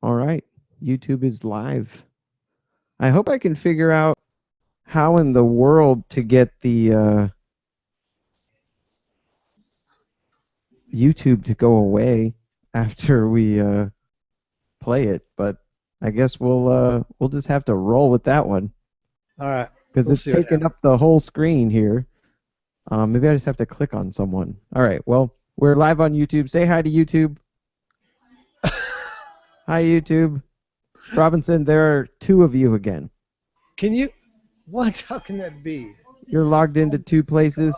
All right. YouTube is live. I hope I can figure out how in the world to get the YouTube to go away after we play it, but I guess we'll just have to roll with that one All right, because we'll it's see what taking happens. up the whole screen here. Maybe I just have to click on someone. All right. Well, we're live on YouTube. Say hi to YouTube. Hi, YouTube. Robinson, there are two of you again. Can you? What? How can that be? You're logged into Oh, two places.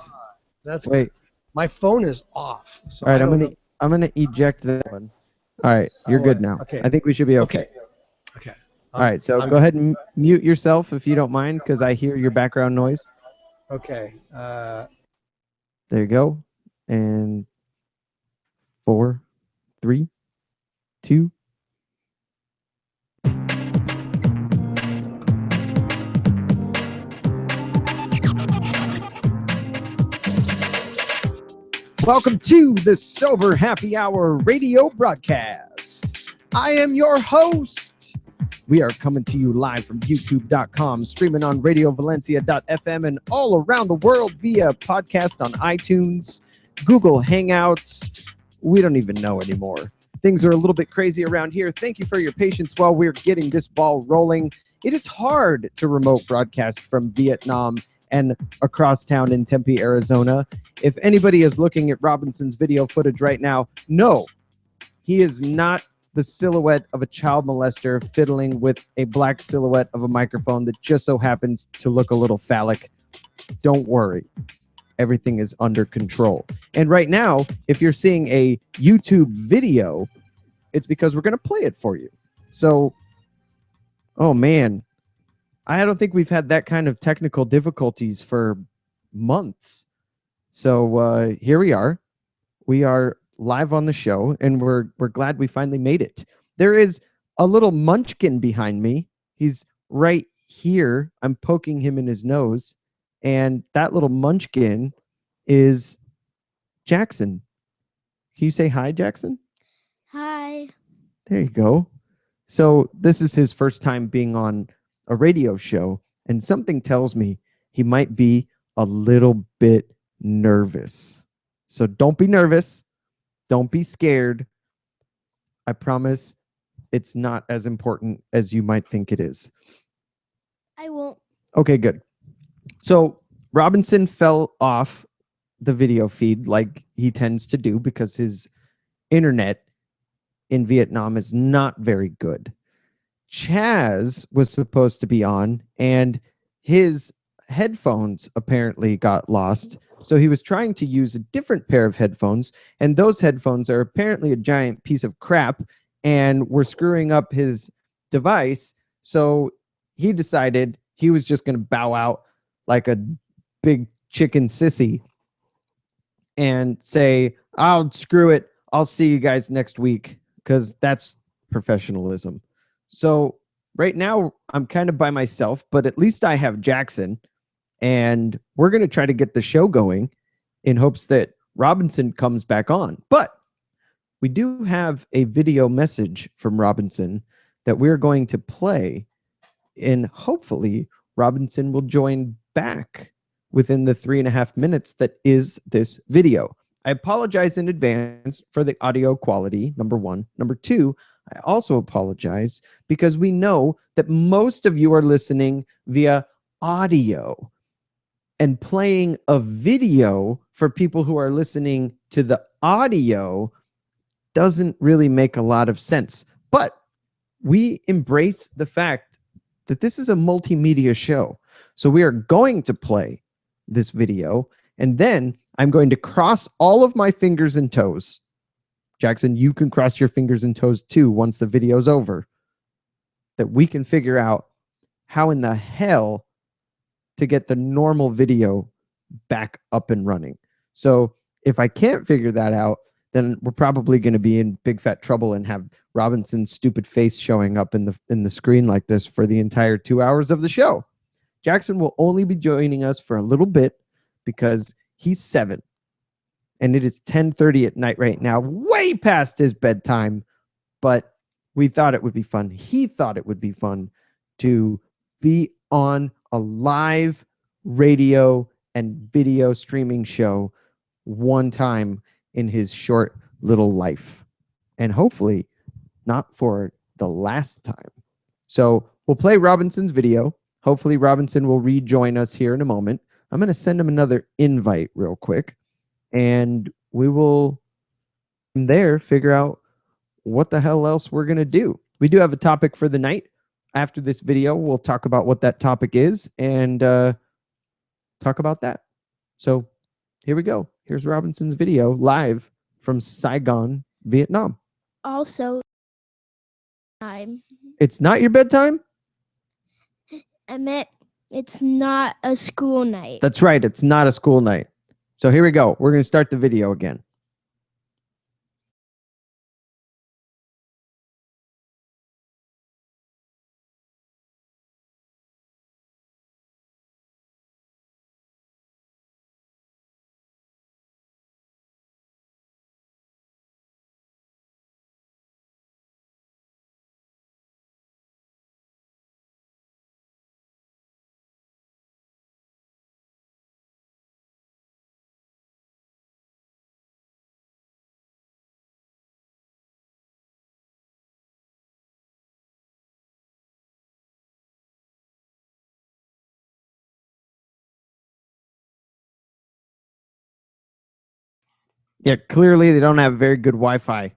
that's Wait. my phone is off, so All right. I I'm don't gonna know. I'm gonna eject that one. All right. You're Oh, good wait. now. Okay, I think we should be okay. okay, okay. All right. So I'm go ahead and mute yourself if you don't mind, because I hear your background noise. okay. There you go. And 4, 3, 2. Welcome to the Sober Happy Hour radio broadcast. I am your host. We are coming to you live from youtube.com, streaming on radiovalencia.fm and all around the world via podcast on iTunes, Google Hangouts. We don't even know anymore. Things are a little bit crazy around here. Thank you for your patience while we're getting this ball rolling. It is hard to remote broadcast from Vietnam and across town in Tempe, Arizona. If anybody is looking at Robinson's video footage right now, no, he is not the silhouette of a child molester fiddling with a black silhouette of a microphone that just so happens to look a little phallic. Don't worry. Everything is under control. And right now, if you're seeing a YouTube video, it's because we're going to play it for you. So, oh man, I don't think we've had that kind of technical difficulties for months. So here we are. We are live on the show, and we're glad we finally made it. There is a little munchkin behind me. He's right here. I'm poking him in his nose, and that little munchkin is Jackson. Can you say hi, Jackson? Hi. There you go. So this is his first time being on a radio show, and something tells me he might be a little bit nervous. So don't be nervous. Don't be scared. I promise it's not as important as you might think it is. I won't. Okay, good. So Robinson fell off the video feed like he tends to do because his internet in Vietnam is not very good. Chaz was supposed to be on, and his headphones apparently got lost. So he was trying to use a different pair of headphones, and those headphones are apparently a giant piece of crap and were screwing up his device. So he decided he was just going to bow out like a big chicken sissy and say, "I'll screw it. I'll see you guys next week," because that's professionalism. So right now I'm kind of by myself, but at least I have Jackson, and we're going to try to get the show going in hopes that Robinson comes back on. But we do have a video message from Robinson that we're going to play, and hopefully Robinson will join back within the 3.5 minutes that is this video. I apologize in advance for the audio quality, number one. Number two, I also apologize because we know that most of you are listening via audio, and playing a video for people who are listening to the audio doesn't really make a lot of sense. But we embrace the fact that this is a multimedia show. So we are going to play this video, and then I'm going to cross all of my fingers and toes. Jackson, you can cross your fingers and toes too once the video's over, that we can figure out how in the hell to get the normal video back up and running. So if I can't figure that out, then we're probably going to be in big fat trouble and have Robinson's stupid face showing up in the screen like this for the entire 2 hours of the show. Jackson will only be joining us for a little bit because he's 7 and it is 10:30 at night right now, way past his bedtime, but we thought it would be fun. He thought it would be fun to be on a live radio and video streaming show one time in his short little life. And hopefully not for the last time. So we'll play Robinson's video. Hopefully Robinson will rejoin us here in a moment. I'm going to send him another invite real quick, and we will from there figure out what the hell else we're going to do. We do have a topic for the night. After this video, we'll talk about what that topic is and talk about that. So here we go. Here's Robinson's video live from Saigon, Vietnam. Also, time. It's not your bedtime? I meant it's not a school night. That's right. It's not a school night. So here we go. We're going to start the video again. Yeah, clearly they don't have very good Wi-Fi.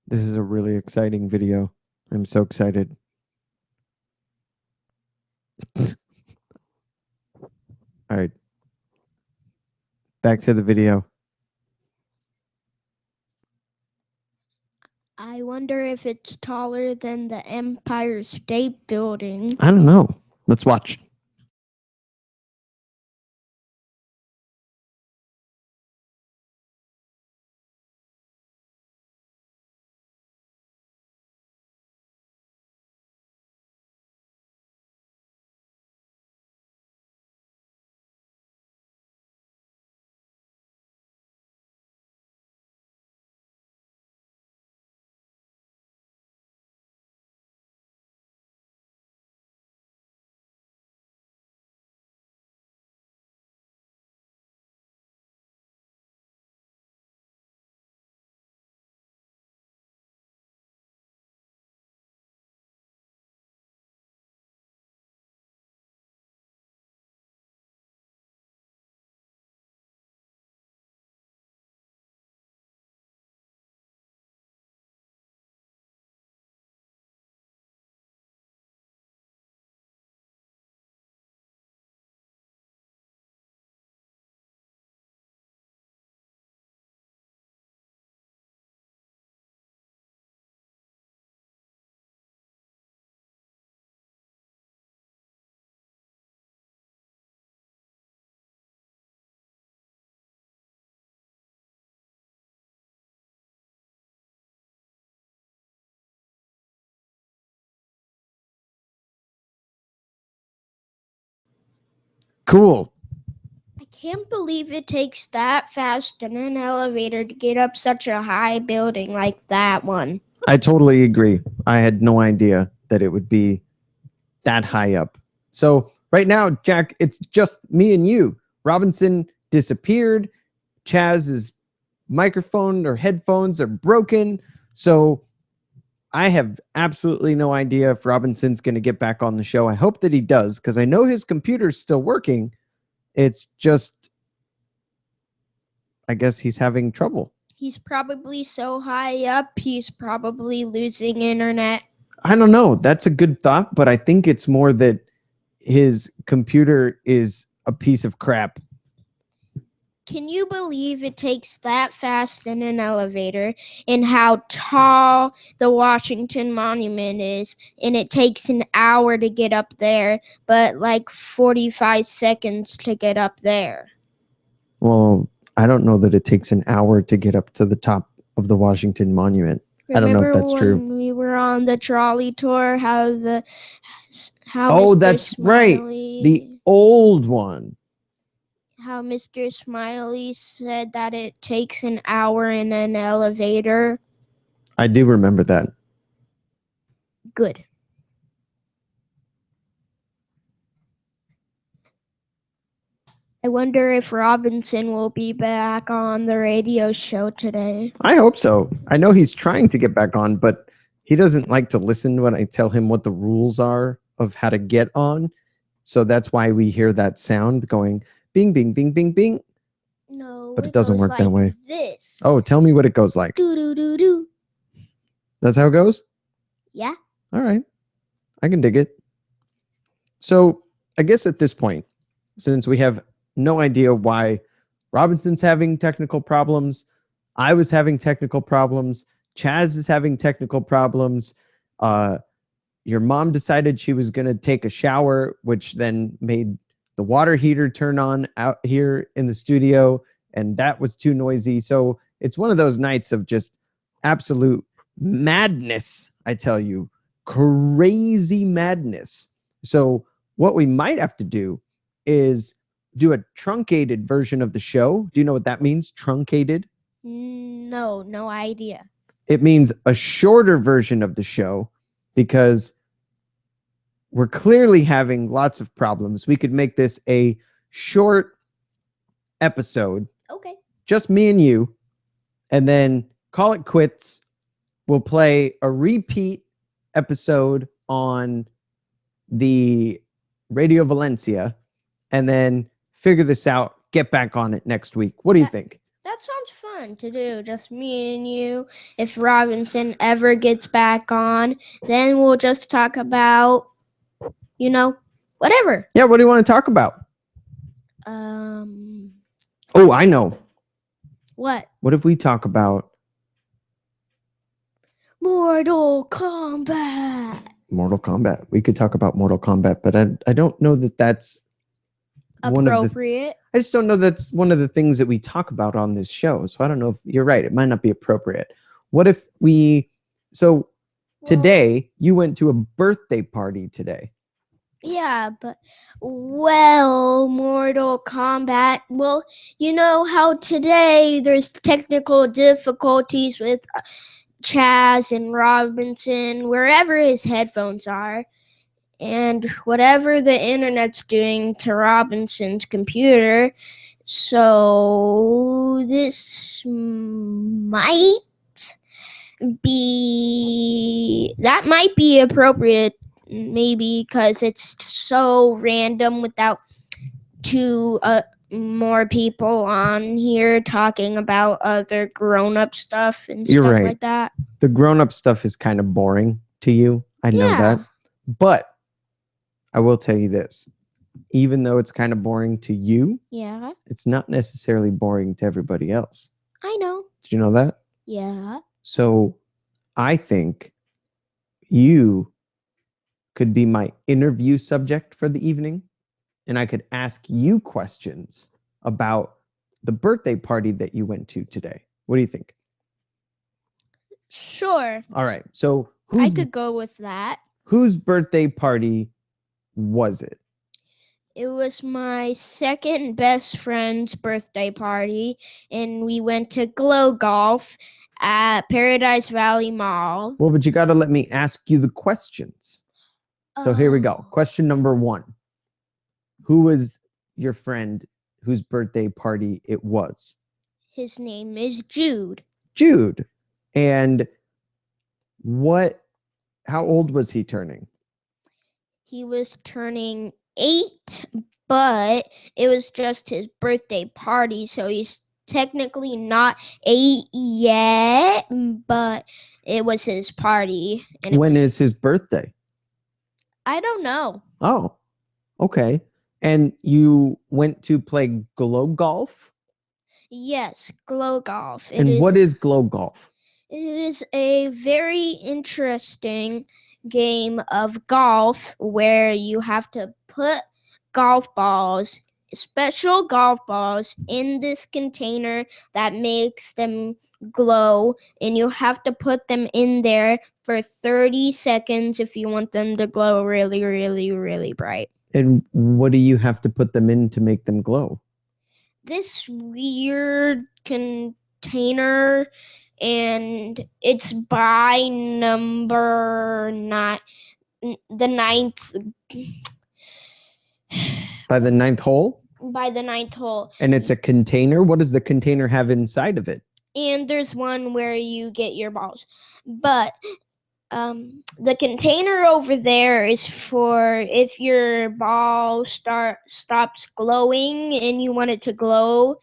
This is a really exciting video. I'm so excited. All right. Back to the video. I wonder if it's taller than the Empire State Building. I don't know. Let's watch. Cool. I can't believe it takes that fast in an elevator to get up such a high building like that one. I totally agree. I had no idea that it would be that high up. So right now, Jack, it's just me and you. Robinson disappeared. Chaz's microphone or headphones are broken. So I have absolutely no idea if Robinson's going to get back on the show. I hope that he does, because I know his computer's still working. It's just, I guess he's having trouble. He's probably so high up, he's probably losing internet. I don't know. That's a good thought, but I think it's more that his computer is a piece of crap. Can you believe it takes that fast in an elevator, and how tall the Washington Monument is, and it takes an hour to get up there, but like 45 seconds to get up there? Well, I don't know that it takes an hour to get up to the top of the Washington Monument. I don't know if that's true. Remember when we were on the trolley tour, how Oh, Mr. that's right. Smiley, The old one. how Mr. Smiley said that it takes an hour in an elevator? I do remember that. Good. I wonder if Robinson will be back on the radio show today. I hope so. I know he's trying to get back on, but he doesn't like to listen when I tell him what the rules are of how to get on. So that's why we hear that sound going bing, bing, bing, bing, bing. No, But it doesn't goes work that like way. This. Oh, tell me what it goes like. Do do do do. That's how it goes? Yeah. All right. I can dig it. So I guess at this point, since we have no idea why Robinson's having technical problems, I was having technical problems, Chaz is having technical problems, your mom decided she was going to take a shower, which then made the water heater turn on out here in the studio, and that was too noisy. So it's one of those nights of just absolute madness, I tell you. Crazy madness. So what we might have to do is do a truncated version of the show. Do you know what that means? Truncated? No, no idea. It means a shorter version of the show because we're clearly having lots of problems. We could make this a short episode, Okay. just me and you, and then call it quits. We'll play a repeat episode on the Radio Valencia and then figure this out, get back on it next week. What do you think? That sounds fun to do, just me and you. If Robinson ever gets back on, then we'll just talk about, whatever. Yeah, what do you want to talk about? Oh, I know. What? What if we talk about Mortal Kombat. Mortal Kombat? We could talk about Mortal Kombat, but I don't know that that's one of the Appropriate. I just don't know that's one of the things that we talk about on this show. So I don't know if you're right. It might not be appropriate. What if today you went to a birthday party today? Yeah, but Mortal Kombat. Well, you know how today there's technical difficulties with Chaz and Robinson, wherever his headphones are. And whatever the internet's doing to Robinson's computer. So this might be appropriate, maybe, because it's so random without two more people on here talking about other grown-up stuff and You're stuff right. like that. The grown-up stuff is kind of boring to you. I know that. But I will tell you this. Even though it's kind of boring to you, Yeah, it's not necessarily boring to everybody else. I know. Did you know that? Yeah. So I think you could be my interview subject for the evening, and I could ask you questions about the birthday party that you went to today. What do you think? Sure. All right. So I could go with that. Whose birthday party was it? It was my second best friend's birthday party, and we went to Glow Golf at Paradise Valley Mall. Well, but you got to let me ask you the questions. So here we go. Question number 1. Who was your friend whose birthday party it was? His name is Jude. Jude. And how old was he turning? He was turning 8, but it was just his birthday party, so he's technically not 8 yet, but it was his party. When is his birthday? I don't know. Oh, Okay. And you went to play glow golf? Yes, glow golf. And what is glow golf? It is a very interesting game of golf where you have to put golf balls, special golf balls, in this container that makes them glow, and you have to put them in there for 30 seconds if you want them to glow really, really, really bright. And what do you have to put them in to make them glow? This weird container, and it's by number nine, the ninth, By the ninth hole? by the ninth hole. And it's a container? What does the container have inside of it? And there's one where you get your balls, but the container over there is for if your ball stops glowing and you want it to glow.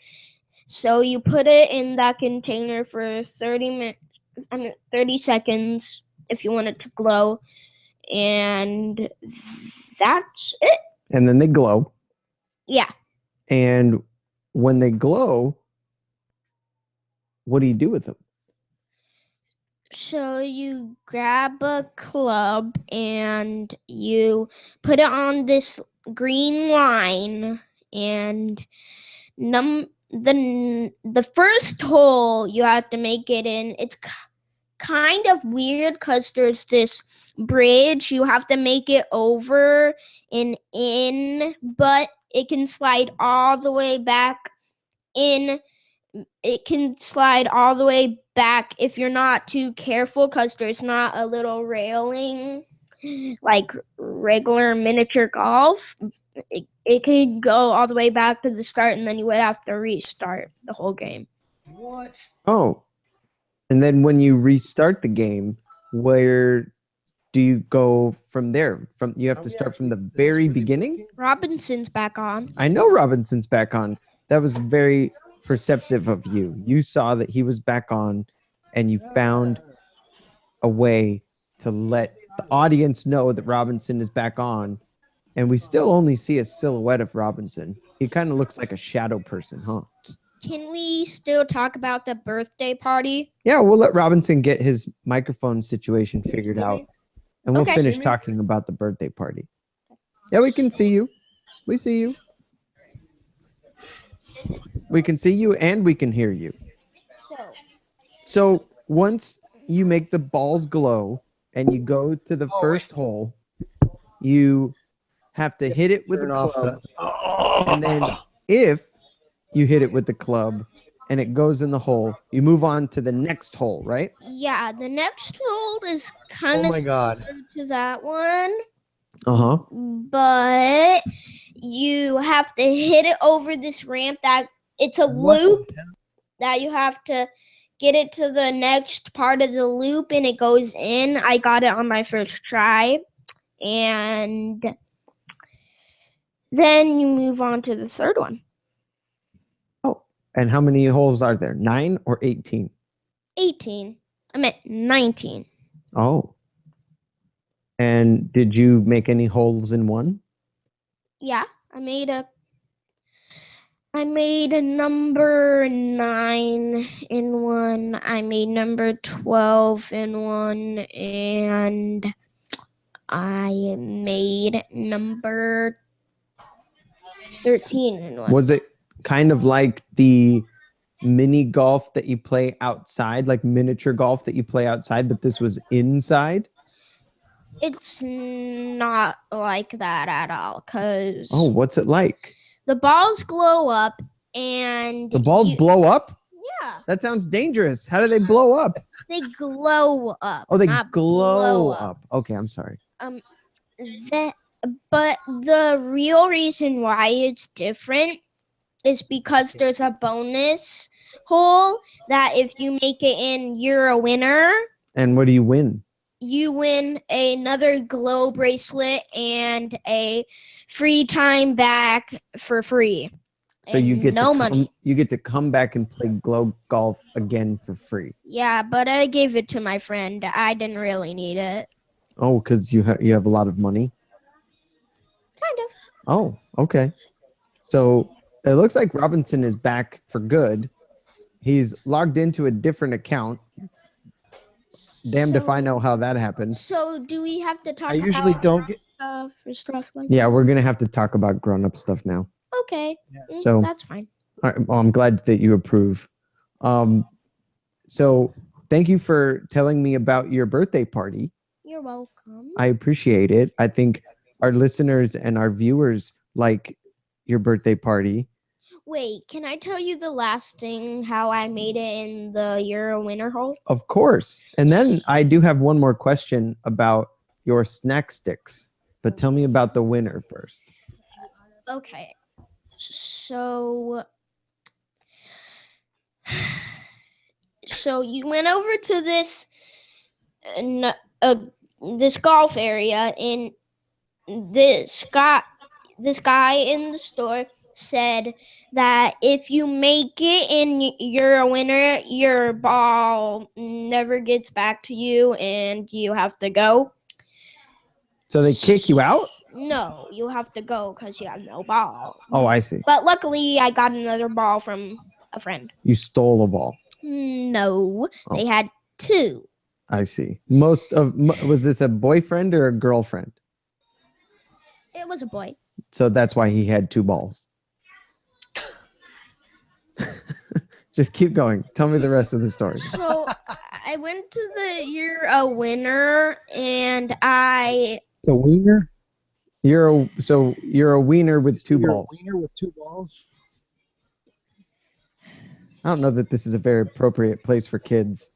So you put it in that container for 30 seconds if you want it to glow, and that's it. And then they glow. Yeah. And when they glow, what do you do with them? So you grab a club and you put it on this green line, and the first hole you have to make it in. It's kind of weird because there's this bridge you have to make it over and in, but it can slide all the way back in. It can slide all the way back if you're not too careful, because there's not a little railing like regular miniature golf. It can go all the way back to the start, and then you would have to restart the whole game. What? Oh. And then when you restart the game, where do you go from there? You have to start from the very beginning? Robinson's back on. I know Robinson's back on. That was very perceptive of you. You saw that he was back on, and you found a way to let the audience know that Robinson is back on. And we still only see a silhouette of Robinson. He kind of looks like a shadow person, huh? Can we still talk about the birthday party? Yeah, we'll let Robinson get his microphone situation figured out. And we'll Okay. finish talking about the birthday party. Yeah, we can see you. We see you. We can see you and we can hear you. So once you make the balls glow and you go to the first hole, you have to hit it with a Turn off club. the. And then if you hit it with the club and it goes in the hole, you move on to the next hole, right? Yeah, the next hole is Oh kind of my God. to that one, Uh-huh. but you have to hit it over this ramp that it's a What the loop hell? that you have to get it to the next part of the loop, and it goes in. I got it on my first try, and then you move on to the third one. Oh, and how many holes are there? 9 or 18? 18. I meant 19. Oh. And did you make any holes in one? Yeah, I made a number 9 in one. I made number 12 in one, and I made number 13 in one. Was it kind of like the mini golf that you play outside, like miniature golf that you play outside, but this was inside? It's not like that at all, because Oh, what's it like? the balls glow up, and The balls blow up? Yeah, That sounds dangerous. How do they blow up? they glow up. Oh, they not glow blow up. Okay, I'm sorry. But the real reason why it's different is because there's a bonus hole that if you make it in, you're a winner. And what do you win? You win another glow bracelet and a free time back for free. So you And get no to money. You get to come back and play glow golf again for free. Yeah, but I gave it to my friend. I didn't really need it. Oh, because you have a lot of money. Kind of. Oh, okay. So it looks like Robinson is back for good. He's logged into a different account. Damned if I know how that happened. So do we have to talk I usually about don't get. stuff or stuff like Yeah, that? we're gonna have to talk about grown-up stuff now. Okay. Yeah. So- That's fine. All right, well, I'm glad that you approve. So thank you for telling me about your birthday party. You're welcome. I appreciate it. I think our listeners and our viewers like your birthday party. Wait, can I tell you the last thing how I made it in the Euro winner hole? Of course. And then I do have one more question about your snack sticks. But tell me about the winner first. Okay. So you went over to this this golf area, and this guy in the store said that if you make it and you're a winner, your ball never gets back to you and you have to go. So they kick you out? No, you have to go because you have no ball. Oh, I see. But luckily, I got another ball from a friend. You stole a ball. No, Oh. they had two. I see. Was this a boyfriend or a girlfriend? It was a boy. So that's why he had two balls. Just keep going. Tell me the rest of the story. So I went to the You're a Winner, and I The wiener. You're a wiener with two You're balls. A wiener with two balls. I don't know that this is a very appropriate place for kids.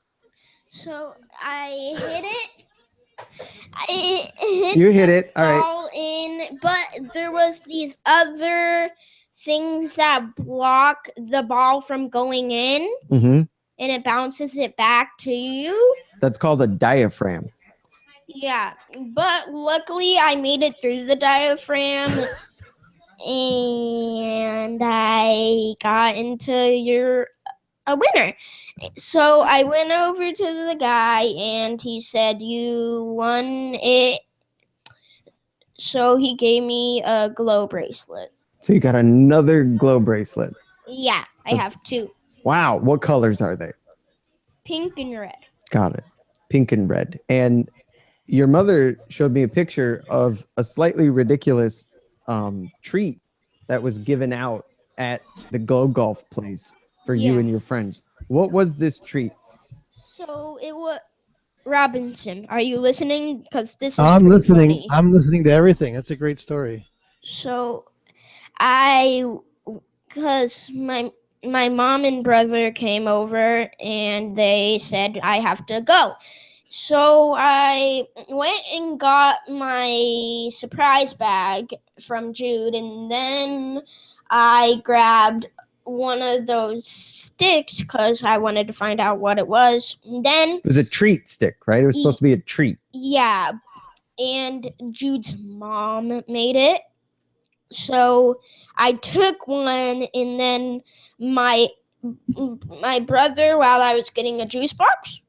so I hit it. I hit You hit it. All right. ball in, but there was these other things that block the ball from going in, Mm-hmm. and it bounces it back to you. That's called a diaphragm. Yeah, but luckily I made it through the diaphragm, and I got into a winner. So I went over to the guy, and he said, "You won it." So he gave me a glow bracelet. So you got another glow bracelet. Yeah, I That's- have two, Wow. What colors are they? pink and red. Got it. Pink and red. And your mother showed me a picture of a slightly ridiculous treat that was given out at the Glow Golf place for you Yeah. and your friends. What was this treat? So it was Robinson. Are you listening? Because this is I'm pretty listening. funny. I'm listening to everything. That's a great story. So because my mom and brother came over and they said I have to go. So I went and got my surprise bag from Jude, and then I grabbed one of those sticks because I wanted to find out what it was. And then, It was a treat stick, right? It was supposed to be a treat. yeah, and Jude's mom made it. So I took one, and then my brother, while I was getting a juice box,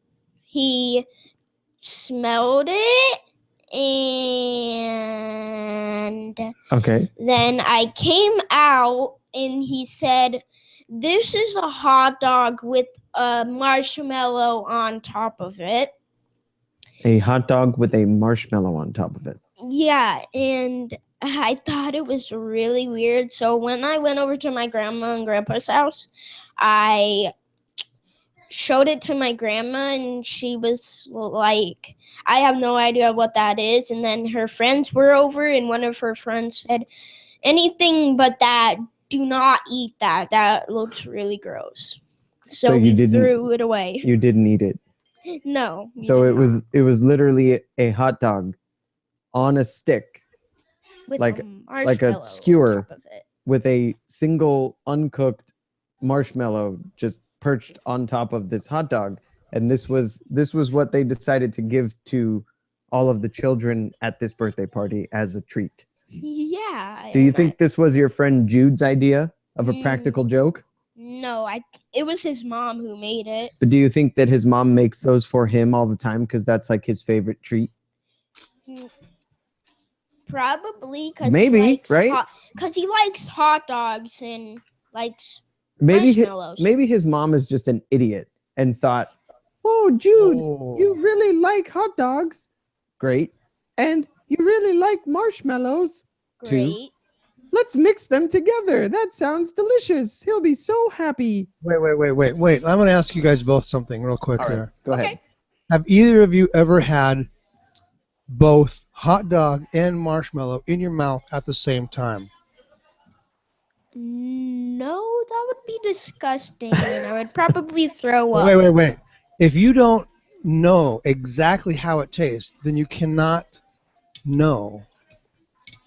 he smelled it, and Okay. then I came out, and he said, "This is a hot dog with a marshmallow on top of it." A hot dog with a marshmallow on top of it. Yeah, and I thought it was really weird. So when I went over to my grandma and grandpa's house, I showed it to my grandma, and she was like, "I have no idea what that is." And then her friends were over, and one of her friends said, "Anything but that, do not eat that. That looks really gross." So So you we didn't- threw it away. You didn't eat it. No. we So did not. it was literally a hot dog on a stick With like- a like a marshmallow on skewer. top of it. with a single uncooked marshmallow just perched on top of this hot dog. And this was what they decided to give to all of the children at this birthday party as a treat. Yeah. Do you and think this was your friend Jude's idea of a Mm. practical joke? No, it was his mom who made it. But do you think that his mom makes those for him all the time because that's like his favorite treat? Probably because Maybe, he likes right? Because he likes hot dogs and likes Maybe marshmallows. maybe his mom is just an idiot and thought, "Oh, Jude, you really like hot dogs, great, and you really like marshmallows too. Great. Let's mix them together. That sounds delicious. He'll be so happy." Wait. I'm going to ask you guys both something real quick All right, here. go Okay. ahead. Have either of you ever had both hot dog and marshmallow in your mouth at the same time? No, that would be disgusting, and I would probably throw up. Wait. If you don't know exactly how it tastes, then you cannot know.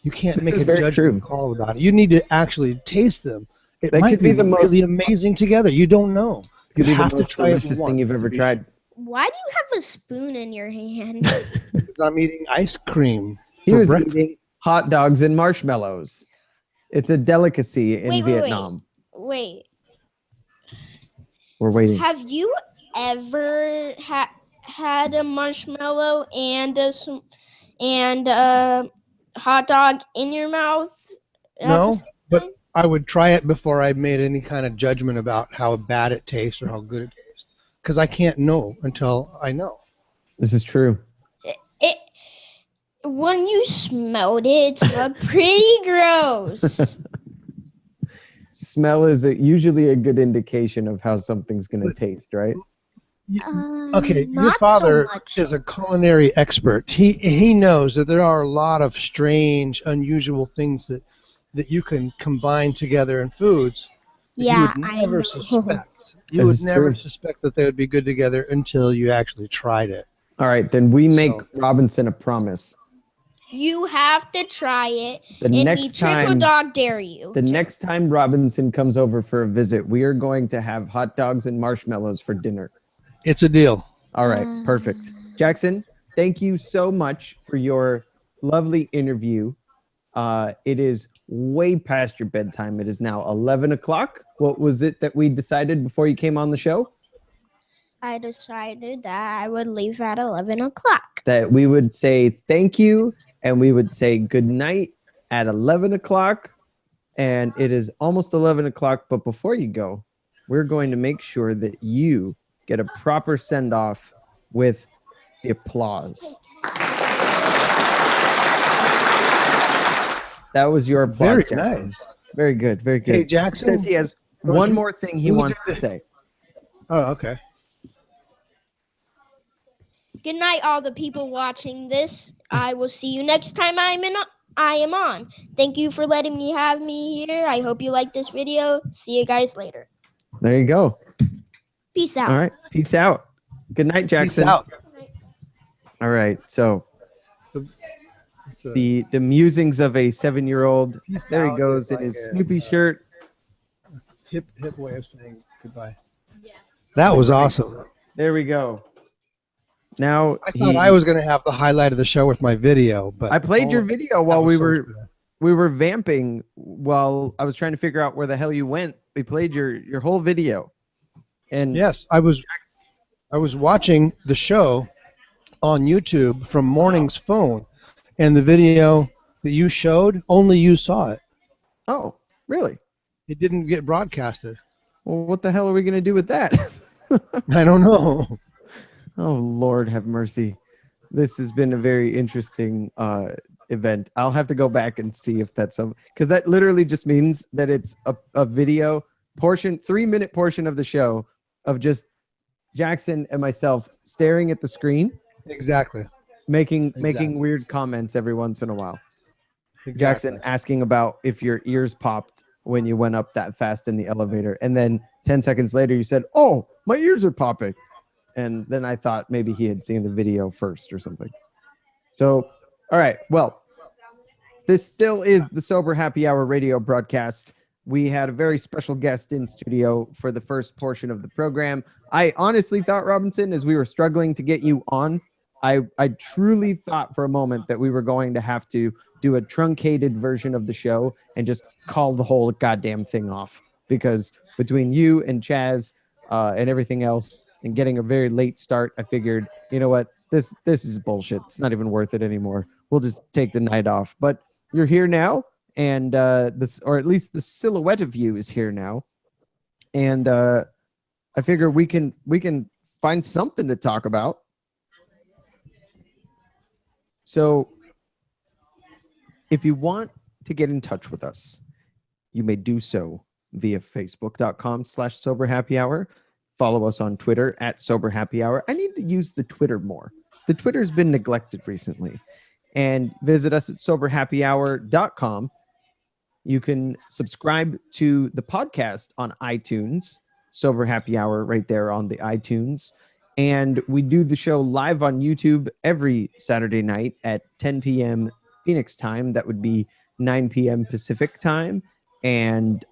You can't This make is a very judgment true. call about it. You need to actually taste them. It That might could be be the most really amazing together. You don't know. You could be the have to most try it delicious once thing you've to ever be tried. Why do you have a spoon in your hand? sure. Because I'm eating ice cream He for was breakfast. eating hot dogs and marshmallows. It's a delicacy in Vietnam. Wait. We're waiting. Have you ever had a marshmallow and a hot dog in your mouth? at the No, same but time? I would try it before I made any kind of judgment about how bad it tastes or how good it tastes. Because I can't know until I know. This is true. It when you smelled it, it smelled pretty gross. Smell is usually a good indication of how something's going to taste, right? Okay, your Not father so much. is a culinary expert. He knows that there are a lot of strange, unusual things that you can combine together in foods that you Yeah, would I never know. suspect. You This would is never true. suspect that they would be good together until you actually tried it. All right, then we make So- Robinson a promise. You have to try it, The and we next triple time, dog dare you. the next time Robinson comes over for a visit, we are going to have hot dogs and marshmallows for dinner. It's a deal. All right, perfect. Jackson, thank you so much for your lovely interview. It is way past your bedtime. It is now 11 o'clock. What was it that we decided before you came on the show? I decided that I would leave at 11 o'clock. That we would say thank you and we would say good night at 11 o'clock. And it is almost 11 o'clock. But before you go, we're going to make sure that you get a proper send off with the applause. That was your applause, Very Jackson. nice. Very good. Very good. Hey, Jackson. Says he has one more thing he wants to say. Oh, okay. Good night, all the people watching this. I will see you next time I am on. Thank you for letting me have me here. I hope you liked this video. See you guys later. There you go. Peace out. All right. Peace out. Good night, Jackson. Peace out. All right. So It's a- the musings of a 7-year-old. Peace There he out goes is in like his a- Snoopy shirt. hip way of saying goodbye. That was awesome. There we go. Now I thought I was going to have the highlight of the show with my video, but I played your video while that we was so were vamping while I was trying to figure out where the hell you went. We played your whole video. And Yes, I was watching the show on YouTube from Morning's phone, and the video that you showed, only you saw it. oh, really? It didn't get broadcasted. Well, what the hell are we going to do with that? I don't know. Oh, Lord have mercy. This has been a very interesting event. I'll have to go back and see if that's some, because that literally just means that it's a video portion, 3-minute portion of the show of just Jackson and myself staring at the screen, Exactly. making weird comments every once in a while. Jackson asking about if your ears popped when you went up that fast in the elevator. And then 10 seconds later, you said, "Oh, my ears are popping." And then I thought maybe he had seen the video first or something. So, all right. Well, this still is the Sober Happy Hour radio broadcast. We had a very special guest in studio for the first portion of the program. I honestly thought, Robinson, as we were struggling to get you on, I truly thought for a moment that we were going to have to do a truncated version of the show and just call the whole goddamn thing off. Because between you and Chaz and everything else, and getting a very late start, I figured, you know what, this is bullshit. It's not even worth it anymore. we'll just take the night off. But you're here now, and this, or at least the silhouette of you is here now, and I figure we can find something to talk about. So if you want to get in touch with us, you may do so via facebook.com/soberhappyhour. Follow us on Twitter @soberhappyhour. I need to use the Twitter more. The Twitter's been neglected recently. And visit us at soberhappyhour.com. You can subscribe to the podcast on iTunes, Sober Happy Hour right there on the iTunes. And we do the show live on YouTube every Saturday night at 10 p.m. Phoenix time. That would be 9 p.m. Pacific time and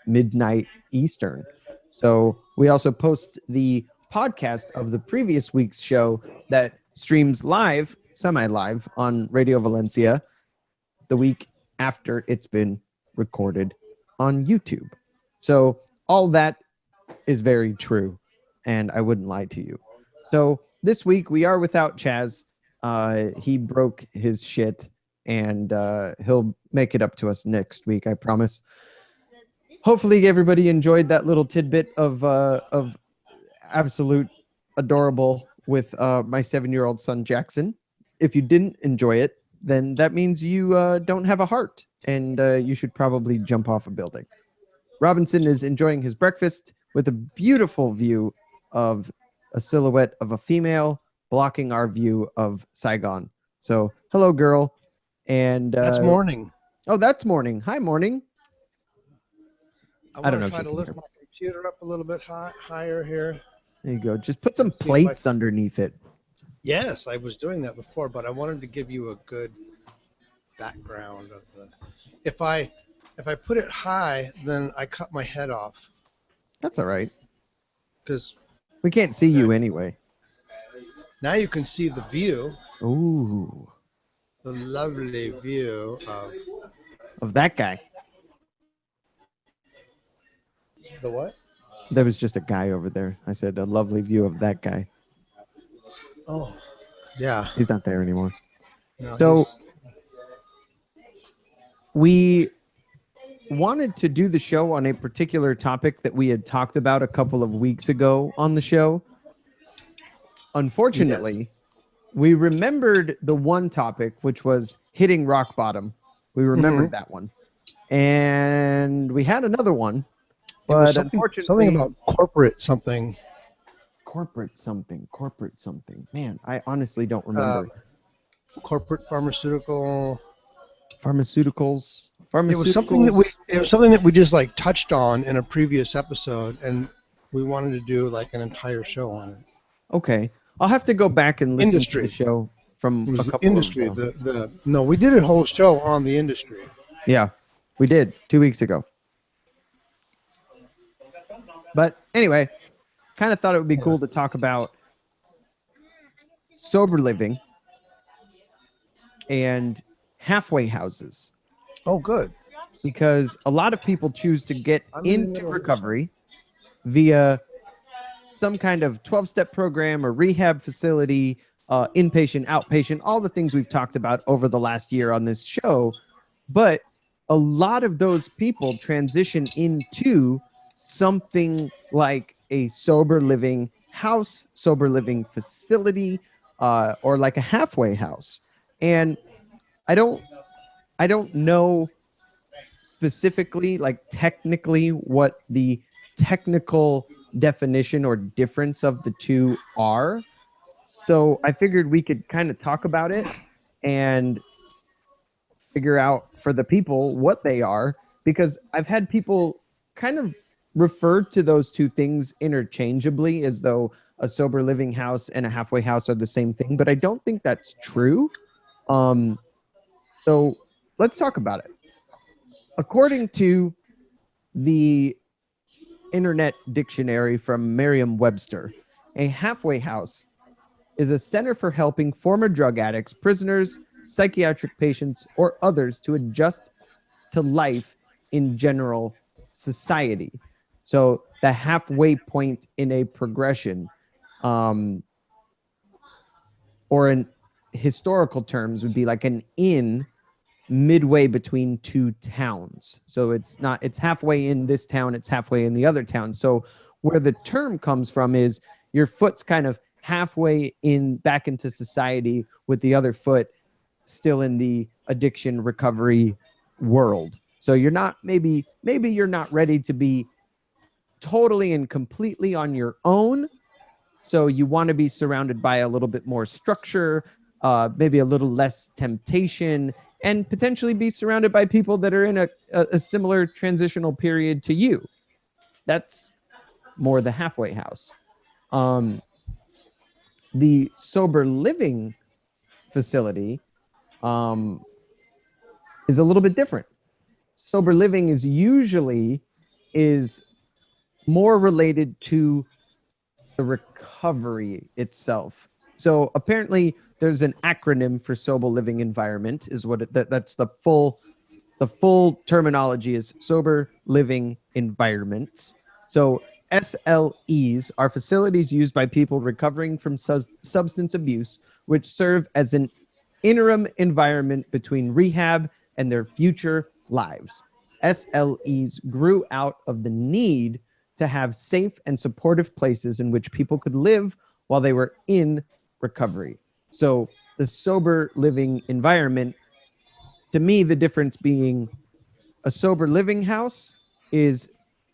midnight Eastern. So we also post the podcast of the previous week's show that streams live, semi-live on Radio Valencia the week after it's been recorded on YouTube. So all that is very true, and I wouldn't lie to you. So this week we are without Chaz. He broke his shit, and he'll make it up to us next week, I promise. Hopefully everybody enjoyed that little tidbit of absolute adorable with my 7-year-old son Jackson. If you didn't enjoy it, then that means you don't have a heart, and you should probably jump off a building. Robinson is enjoying his breakfast with a beautiful view of a silhouette of a female blocking our view of Saigon. So hello, girl. And That's morning. Oh, that's morning. Hi, morning. I don't know. Try to lift my computer up a little bit higher here. There you go. Just put some plates underneath it. Yes, I was doing that before, but I wanted to give you a good background of the. If I put it high, then I cut my head off. That's all right. Because we can't see you anyway. Now you can see the view. Ooh. The lovely view of that guy. The what? There was just a guy over there. I said a lovely view of that guy. Oh, yeah. He's not there anymore. No, so we wanted to do the show on a particular topic that we had talked about a couple of weeks ago on the show. Unfortunately, we remembered the one topic, which was hitting rock bottom. We remembered that one. And we had another one. But unfortunately, something about corporate something. Corporate something. Man, I honestly don't remember. Corporate pharmaceuticals. It was something that we just like touched on in a previous episode, and we wanted to do like an entire show on it. Okay, I'll have to go back and listen to the show from a couple industry. of No, we did a whole show on the industry. Yeah, we did 2 weeks ago. But anyway, kind of thought it would be cool to talk about sober living and halfway houses. Oh, good. Because a lot of people choose to get into recovery via some kind of 12-step program or rehab facility, inpatient, outpatient, all the things we've talked about over the last year on this show. But a lot of those people transition into something like a sober living house, sober living facility, or like a halfway house. And I don't know specifically, like technically, what the technical definition or difference of the two are. So I figured we could kind of talk about it and figure out for the people what they are, because I've had people kind of refer to those two things interchangeably as though a sober living house and a halfway house are the same thing, but I don't think that's true. So let's talk about it. According to the Internet Dictionary from Merriam-Webster, a halfway house is a center for helping former drug addicts, prisoners, psychiatric patients, or others to adjust to life in general society. So the halfway point in a progression, or an historical terms would be like an inn midway between two towns. So it's halfway in this town, it's halfway in the other town. So where the term comes from is your foot's kind of halfway in back into society with the other foot still in the addiction recovery world. So you're not maybe you're not ready to be totally and completely on your own. So you want to be surrounded by a little bit more structure, maybe a little less temptation, and potentially be surrounded by people that are in a similar transitional period to you. That's more the halfway house. The sober living facility is a little bit different. Sober living is usually more related to the recovery itself. So apparently there's an acronym for sober living environment is what that's the full terminology is sober living environments. So SLEs are facilities used by people recovering from substance abuse, which serve as an interim environment between rehab and their future lives. SLEs grew out of the need to have safe and supportive places in which people could live while they were in recovery. So the sober living environment, to me, the difference being a sober living house is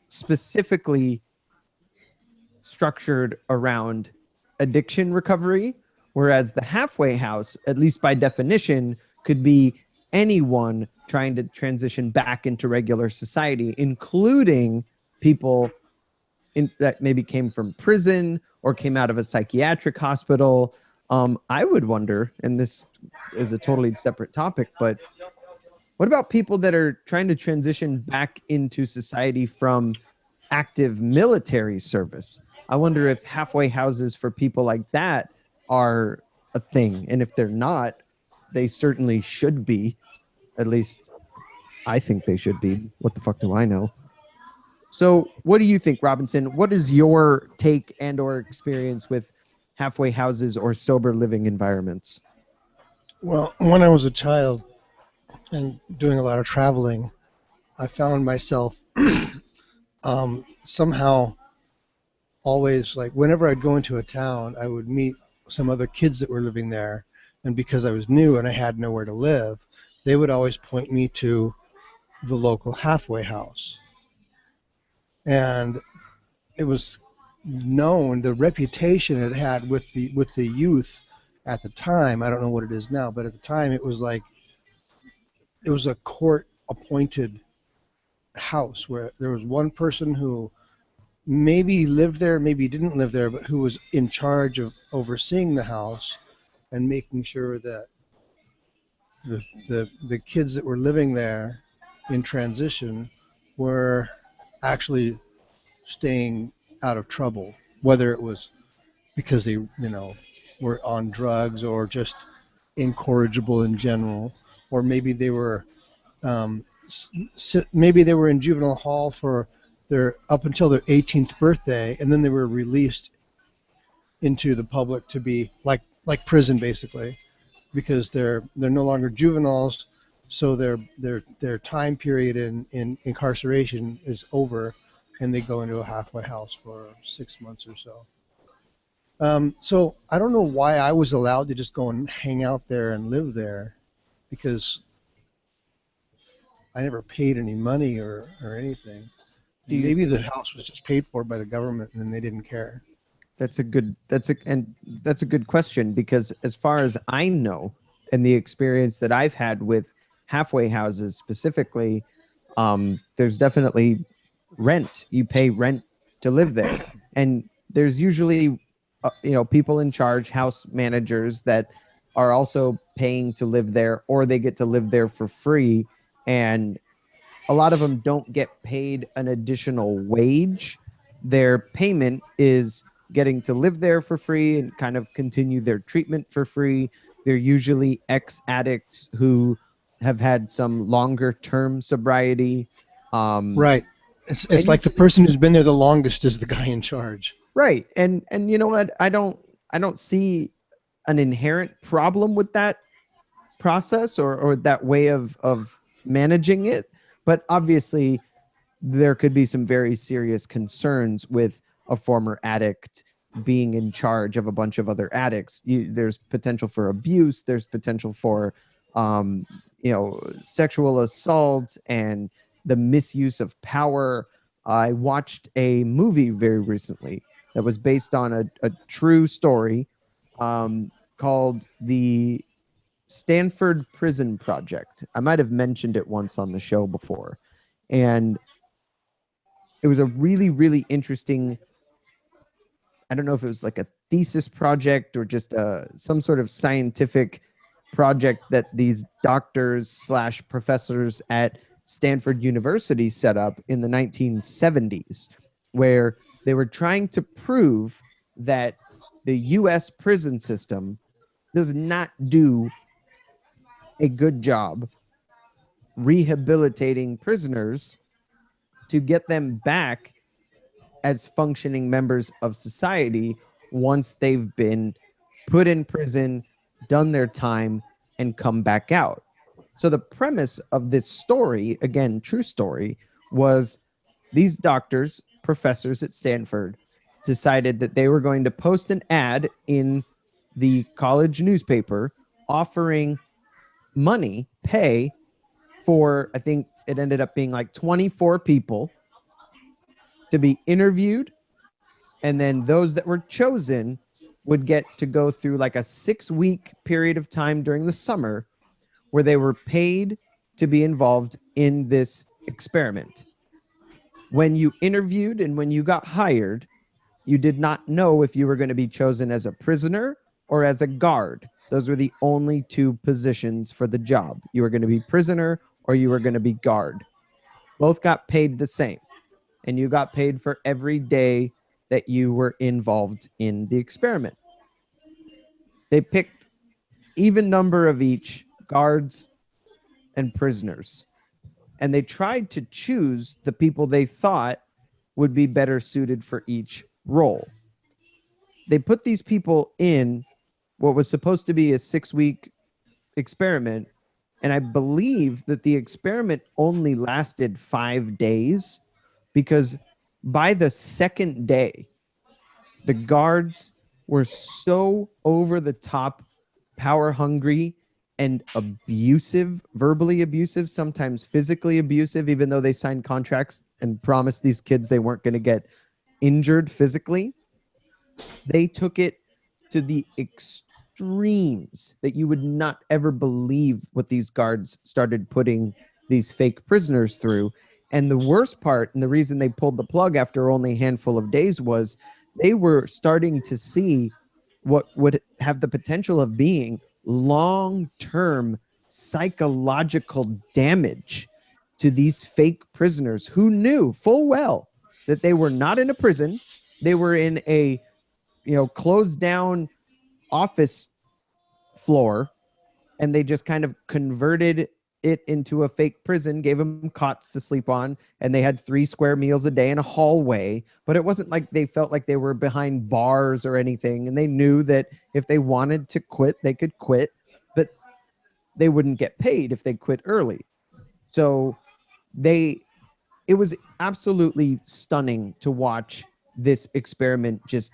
specifically structured around addiction recovery, whereas the halfway house, at least by definition, could be anyone trying to transition back into regular society, including people that maybe came from prison or came out of a psychiatric hospital. I would wonder, and this is a totally separate topic, but what about people that are trying to transition back into society from active military service? I wonder if halfway houses for people like that are a thing. And if they're not, they certainly should be. At least I think they should be. What the fuck do I know? So what do you think, Robinson? What is your take and or experience with halfway houses or sober living environments? Well, when I was a child and doing a lot of traveling, I found myself somehow always, like, whenever I'd go into a town, I would meet some other kids that were living there. And because I was new and I had nowhere to live, they would always point me to the local halfway house. And it was known, the reputation it had with the youth at the time. I don't know what it is now, but at the time it was like it was a court appointed house where there was one person who maybe lived there, maybe didn't live there, but who was in charge of overseeing the house and making sure that the kids that were living there in transition were actually staying out of trouble, whether it was because they, were on drugs or just incorrigible in general, or maybe they were in juvenile hall for their up until their 18th birthday, and then they were released into the public to be like prison basically, because they're no longer juveniles, so their time period in incarceration is over, and they go into a halfway house for 6 months or so. So I don't know why I was allowed to just go and hang out there and live there, because I never paid any money or anything. Maybe the house was just paid for by the government and they didn't care. That's a good question, because as far as I know, and the experience that I've had with halfway houses specifically, there's definitely rent. You pay rent to live there, and there's usually people in charge, house managers, that are also paying to live there, or they get to live there for free. And a lot of them don't get paid an additional wage. Their payment is getting to live there for free and kind of continue their treatment for free. They're usually ex-addicts who have had some longer term sobriety. Right. It's like the person who's been there the longest is the guy in charge. Right. And you know what? I don't see an inherent problem with that process or that way of managing it. But obviously, there could be some very serious concerns with a former addict being in charge of a bunch of other addicts. There's potential for abuse. There's potential for, sexual assault and the misuse of power. I watched a movie very recently that was based on a true story called the Stanford Prison Project. I might have mentioned it once on the show before. And it was a really, really interesting, I don't know if it was like a thesis project or just some sort of scientific project that these doctors slash professors at Stanford University set up in the 1970s, where they were trying to prove that the US prison system does not do a good job rehabilitating prisoners to get them back as functioning members of society once they've been put in prison, done their time, and come back out. So the premise of this story, again, true story, was these doctors, professors at Stanford, decided that they were going to post an ad in the college newspaper offering money, pay for, I think it ended up being like 24 people to be interviewed. And then those that were chosen would get to go through like a 6-week period of time during the summer where they were paid to be involved in this experiment. When you interviewed and when you got hired, you did not know if you were going to be chosen as a prisoner or as a guard. Those were the only two positions for the job. You were going to be prisoner or you were going to be guard. Both got paid the same, and you got paid for every day that you were involved in the experiment. They picked even number of each, guards and prisoners, and they tried to choose the people they thought would be better suited for each role. They put these people in what was supposed to be a 6-week experiment, and I believe that the experiment only lasted 5 days, because by the second day, the guards were so over the top, power hungry, and abusive, verbally abusive, sometimes physically abusive, even though they signed contracts and promised these kids they weren't going to get injured physically. They took it to the extremes that you would not ever believe what these guards started putting these fake prisoners through. And the worst part, and the reason they pulled the plug after only a handful of days, was they were starting to see what would have the potential of being long-term psychological damage to these fake prisoners who knew full well that they were not in a prison. They were in a, closed down office floor, and they just kind of converted it into a fake prison, gave them cots to sleep on, and they had 3 square meals a day in a hallway. But it wasn't like they felt like they were behind bars or anything, and they knew that if they wanted to quit, they could quit, but they wouldn't get paid if they quit early. So it was absolutely stunning to watch this experiment just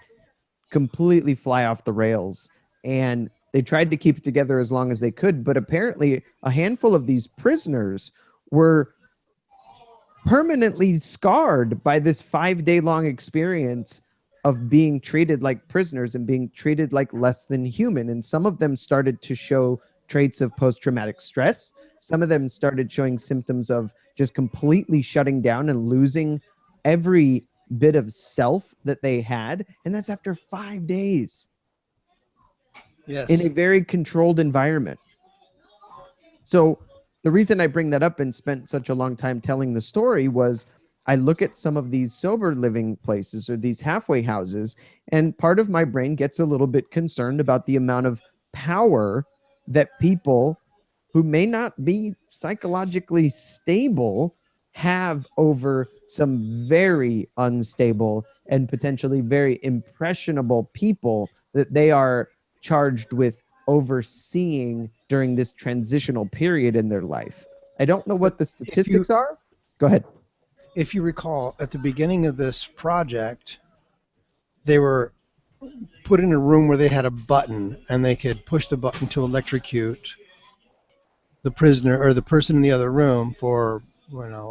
completely fly off the rails. And they tried to keep it together as long as they could, but apparently a handful of these prisoners were permanently scarred by this 5-day long experience of being treated like prisoners and being treated like less than human. And some of them started to show traits of post-traumatic stress. Some of them started showing symptoms of just completely shutting down and losing every bit of self that they had. And that's after 5 days. Yes. In a very controlled environment. So the reason I bring that up and spent such a long time telling the story was I look at some of these sober living places or these halfway houses, and part of my brain gets a little bit concerned about the amount of power that people who may not be psychologically stable have over some very unstable and potentially very impressionable people that they are charged with overseeing during this transitional period in their life. I don't know what the statistics are. Go ahead. If you recall, at the beginning of this project, they were put in a room where they had a button and they could push the button to electrocute the prisoner or the person in the other room for,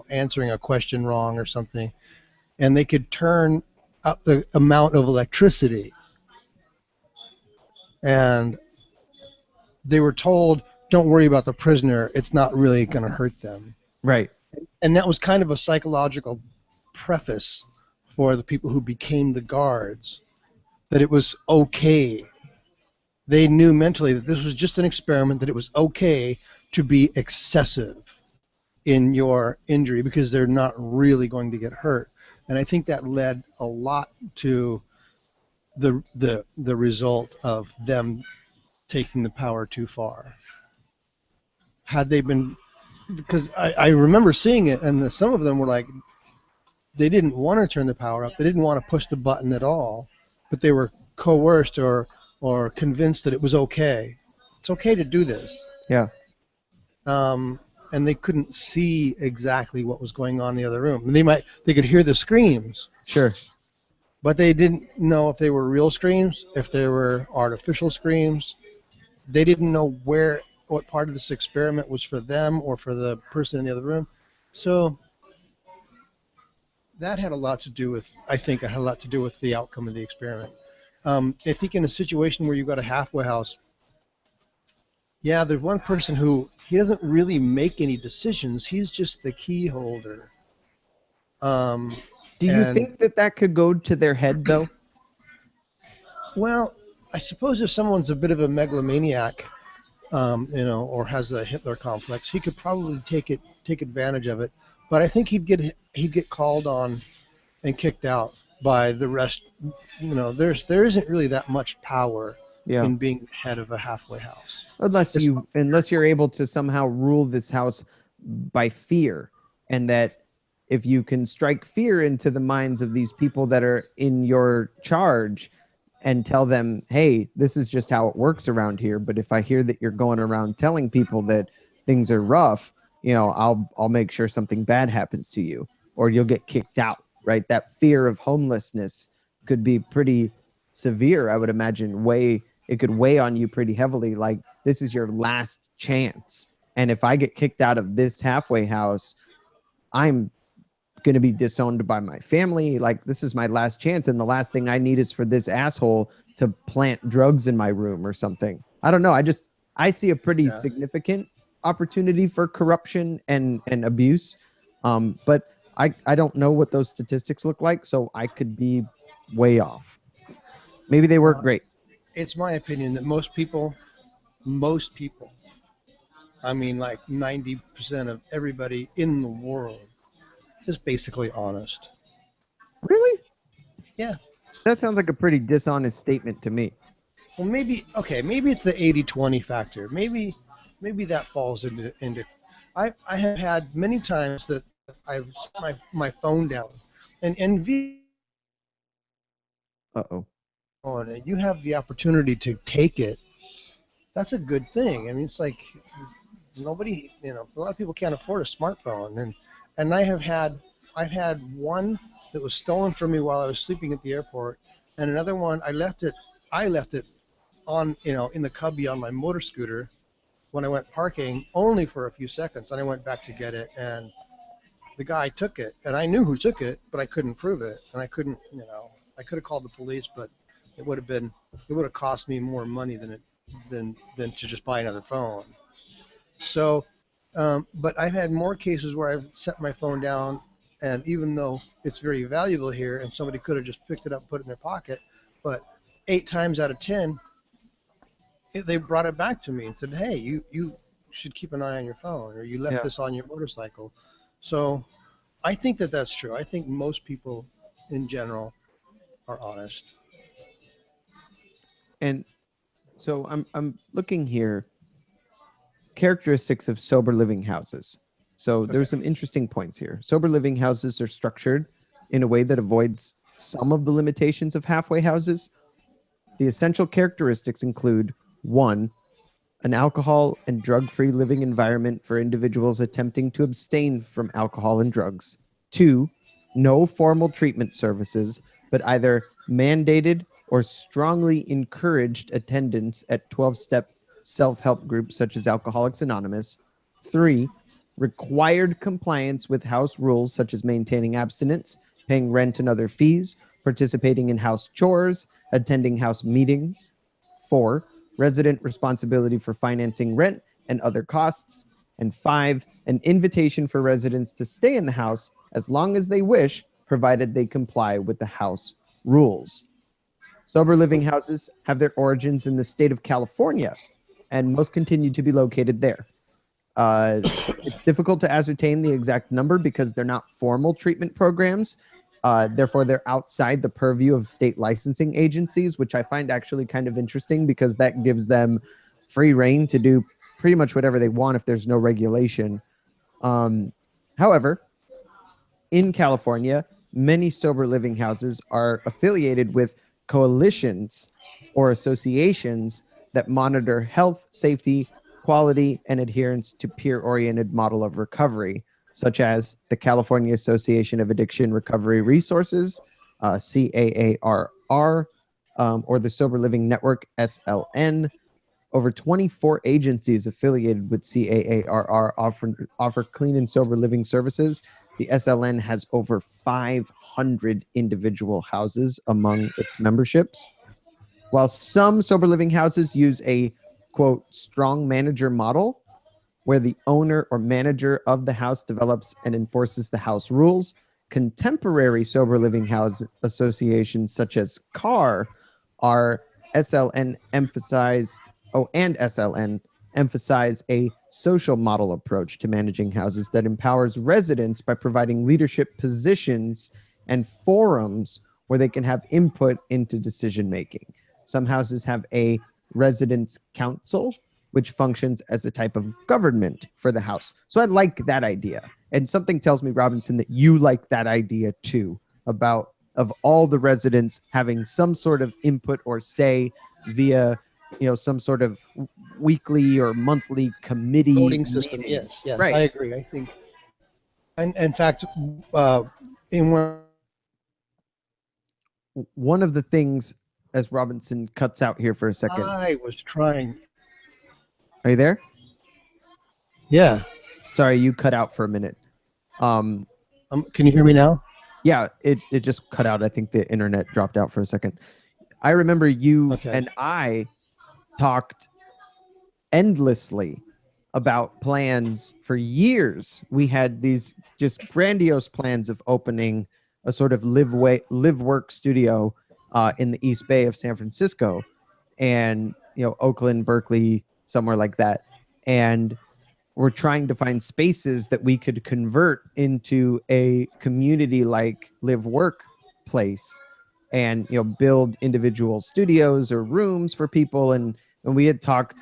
answering a question wrong or something, and they could turn up the amount of electricity. And they were told, don't worry about the prisoner, it's not really going to hurt them. Right. And that was kind of a psychological preface for the people who became the guards, that it was okay. They knew mentally that this was just an experiment, that it was okay to be excessive in your injury because they're not really going to get hurt. And I think that led a lot to the result of them taking the power too far. Had they been, because I remember seeing it, and some of them were like, they didn't want to turn the power up, they didn't want to push the button at all, but they were coerced or convinced that it was okay. It's okay to do this. Yeah. And they couldn't see exactly what was going on in the other room. And they could hear the screams. Sure. But they didn't know if they were real screams, if they were artificial screams. They didn't know what part of this experiment was for them or for the person in the other room. So that had a lot to do with, I think, the outcome of the experiment. I think in a situation where you've got a halfway house, yeah, there's one person who, he doesn't really make any decisions. He's just the key holder. Do you think that could go to their head, though? Well, I suppose if someone's a bit of a megalomaniac, or has a Hitler complex, he could probably take advantage of it. But I think he'd get called on and kicked out by the rest. There isn't really that much power in being head of a halfway house, unless you're able to somehow rule this house by fear, and that if you can strike fear into the minds of these people that are in your charge and tell them, hey, this is just how it works around here, but if I hear that you're going around telling people that things are rough, I'll make sure something bad happens to you, or you'll get kicked out, right? That fear of homelessness could be pretty severe, I would imagine. It could weigh on you pretty heavily, like this is your last chance, and if I get kicked out of this halfway house, I'm going to be disowned by my family. Like, this is my last chance, and the last thing I need is for this asshole to plant drugs in my room or something. I don't know. I see a pretty significant opportunity for corruption and abuse. But I don't know what those statistics look like, so I could be way off. Maybe they work great. It's my opinion that most people, I mean, like 90% of everybody in the world is basically honest. Really? Yeah. That sounds like a pretty dishonest statement to me. Well, maybe it's the 80-20 factor. Maybe that falls into. I have had many times that I've set my phone down, and you have the opportunity to take it. That's a good thing. I mean, it's like nobody, a lot of people can't afford a smartphone, and I've had one that was stolen from me while I was sleeping at the airport, and another one I left it on, in the cubby on my motor scooter when I went parking, only for a few seconds, and I went back to get it, and the guy took it, and I knew who took it, but I couldn't prove it, and I couldn't, I could have called the police, but it would have cost me more money than to just buy another phone. So, but I've had more cases where I've set my phone down, and even though it's very valuable here, and somebody could have just picked it up, put it in their pocket, but 8 times out of 10, they brought it back to me and said, hey, you should keep an eye on your phone, or you left this on your motorcycle. So I think that's true. I think most people in general are honest. And so I'm looking here, characteristics of sober living houses. So there's some interesting points here. Sober living houses are structured in a way that avoids some of the limitations of halfway houses. The essential characteristics include 1. An alcohol and drug-free living environment for individuals attempting to abstain from alcohol and drugs. 2. No formal treatment services, but either mandated or strongly encouraged attendance at 12-step self-help groups such as Alcoholics Anonymous. 3. Required compliance with house rules such as maintaining abstinence, paying rent and other fees, participating in house chores, attending house meetings. 4. Resident responsibility for financing rent and other costs. And 5. An invitation for residents to stay in the house as long as they wish, provided they comply with the house rules. Sober living houses have their origins in the state of California, and most continue to be located there. It's difficult to ascertain the exact number because they're not formal treatment programs. Therefore, they're outside the purview of state licensing agencies, which I find actually kind of interesting because that gives them free reign to do pretty much whatever they want if there's no regulation. However, in California, many sober living houses are affiliated with coalitions or associations that monitor health, safety, quality, and adherence to peer-oriented model of recovery, such as the California Association of Addiction Recovery Resources, CAARR, or the Sober Living Network, SLN. Over 24 agencies affiliated with CAARR offer clean and sober living services. The SLN has over 500 individual houses among its memberships. While some sober living houses use a, quote, strong manager model, where the owner or manager of the house develops and enforces the house rules, contemporary sober living house associations such as CAR are SLN emphasized, and SLN emphasize a social model approach to managing houses that empowers residents by providing leadership positions and forums where they can have input into decision making. Some houses have a residents council, which functions as a type of government for the house. So I like that idea. And something tells me, Robinson, that you like that idea too, about of all the residents having some sort of input or say via, some sort of weekly or monthly committee voting system. meeting. Yes, Right. I agree. I think, and in fact, in one of the things, as Robinson cuts out here for a second. I was trying. Are you there? Yeah. Sorry, you cut out for a minute. Can you hear me now? Yeah, it just cut out. I think the internet dropped out for a second. I remember you and I talked endlessly about plans for years. We had these just grandiose plans of opening a sort of live work studio in the East Bay of San Francisco, and Oakland, Berkeley, somewhere like that. And we're trying to find spaces that we could convert into a community like live work place, and build individual studios or rooms for people. And we had talked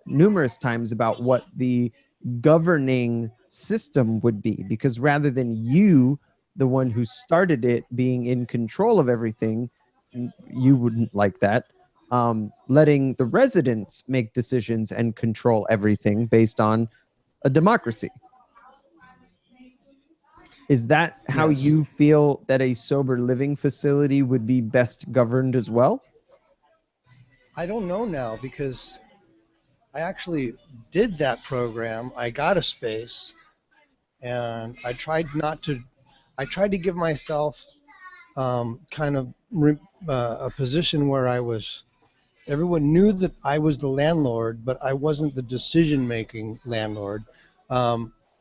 numerous times about what the governing system would be, because rather than you, the one who started it, being in control of everything, you wouldn't like that. Letting the residents make decisions and control everything based on a democracy. Is that how you feel that a sober living facility would be best governed as well? I don't know now, because I actually did that program. I got a space, and I tried to give myself kind of a position where everyone knew that I was the landlord, but I wasn't the decision-making landlord.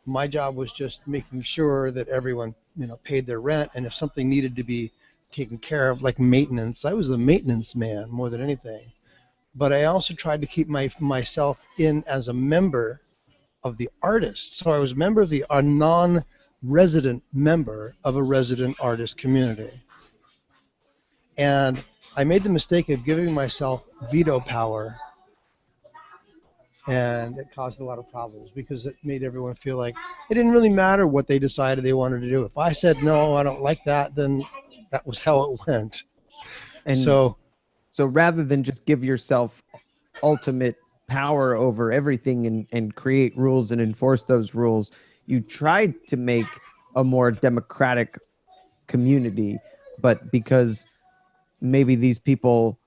My job was just making sure that everyone, paid their rent, and if something needed to be taken care of, like maintenance, I was the maintenance man more than anything. But I also tried to keep myself in as a member of the artist. So I was a non-resident member of a resident artist community. And I made the mistake of giving myself veto power, and it caused a lot of problems because it made everyone feel like it didn't really matter what they decided they wanted to do. If I said, no, I don't like that, then that was how it went. And so So rather than just give yourself ultimate power over everything and create rules and enforce those rules, you tried to make a more democratic community, but because maybe these people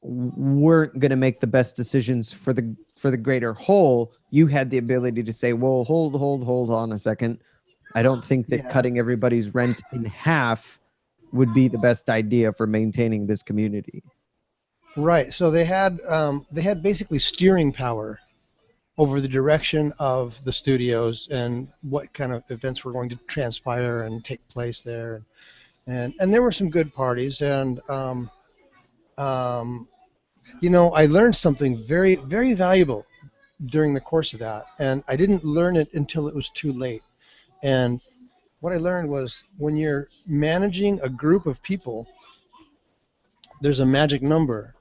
weren't going to make the best decisions for the greater whole, you had the ability to say, well, hold on a second. I don't think that Yeah. cutting everybody's rent in half would be the best idea for maintaining this community. Right. So they had basically steering power over the direction of the studios and what kind of events were going to transpire and take place there. And there were some good parties. And um, I learned something very, very valuable during the course of that. And I didn't learn it until it was too late. And what I learned was when you're managing a group of people, there's a magic number.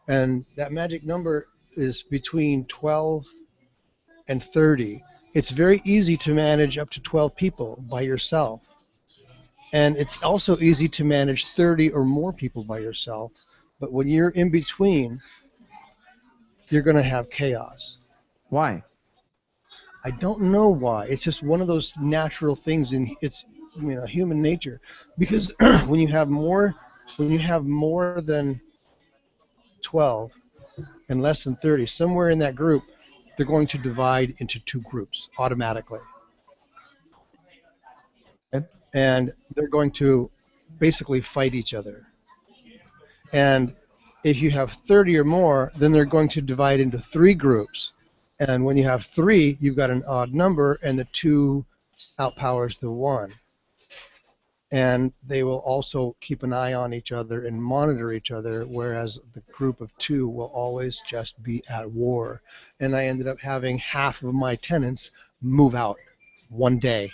And that magic number is between 12 and 30. It's very easy to manage up to 12 people by yourself. And it's also easy to manage 30 or more people by yourself. But when you're in between, you're going to have chaos. Why? I don't know why. It's just one of those natural things in human nature. Because when you have more than 12 and less than 30, somewhere in that group, they're going to divide into two groups automatically. Okay. And they're going to basically fight each other. And if you have 30 or more, then they're going to divide into three groups. And when you have three, you've got an odd number, and the two outpowers the one. And they will also keep an eye on each other and monitor each other, whereas the group of two will always just be at war. And I ended up having half of my tenants move out one day.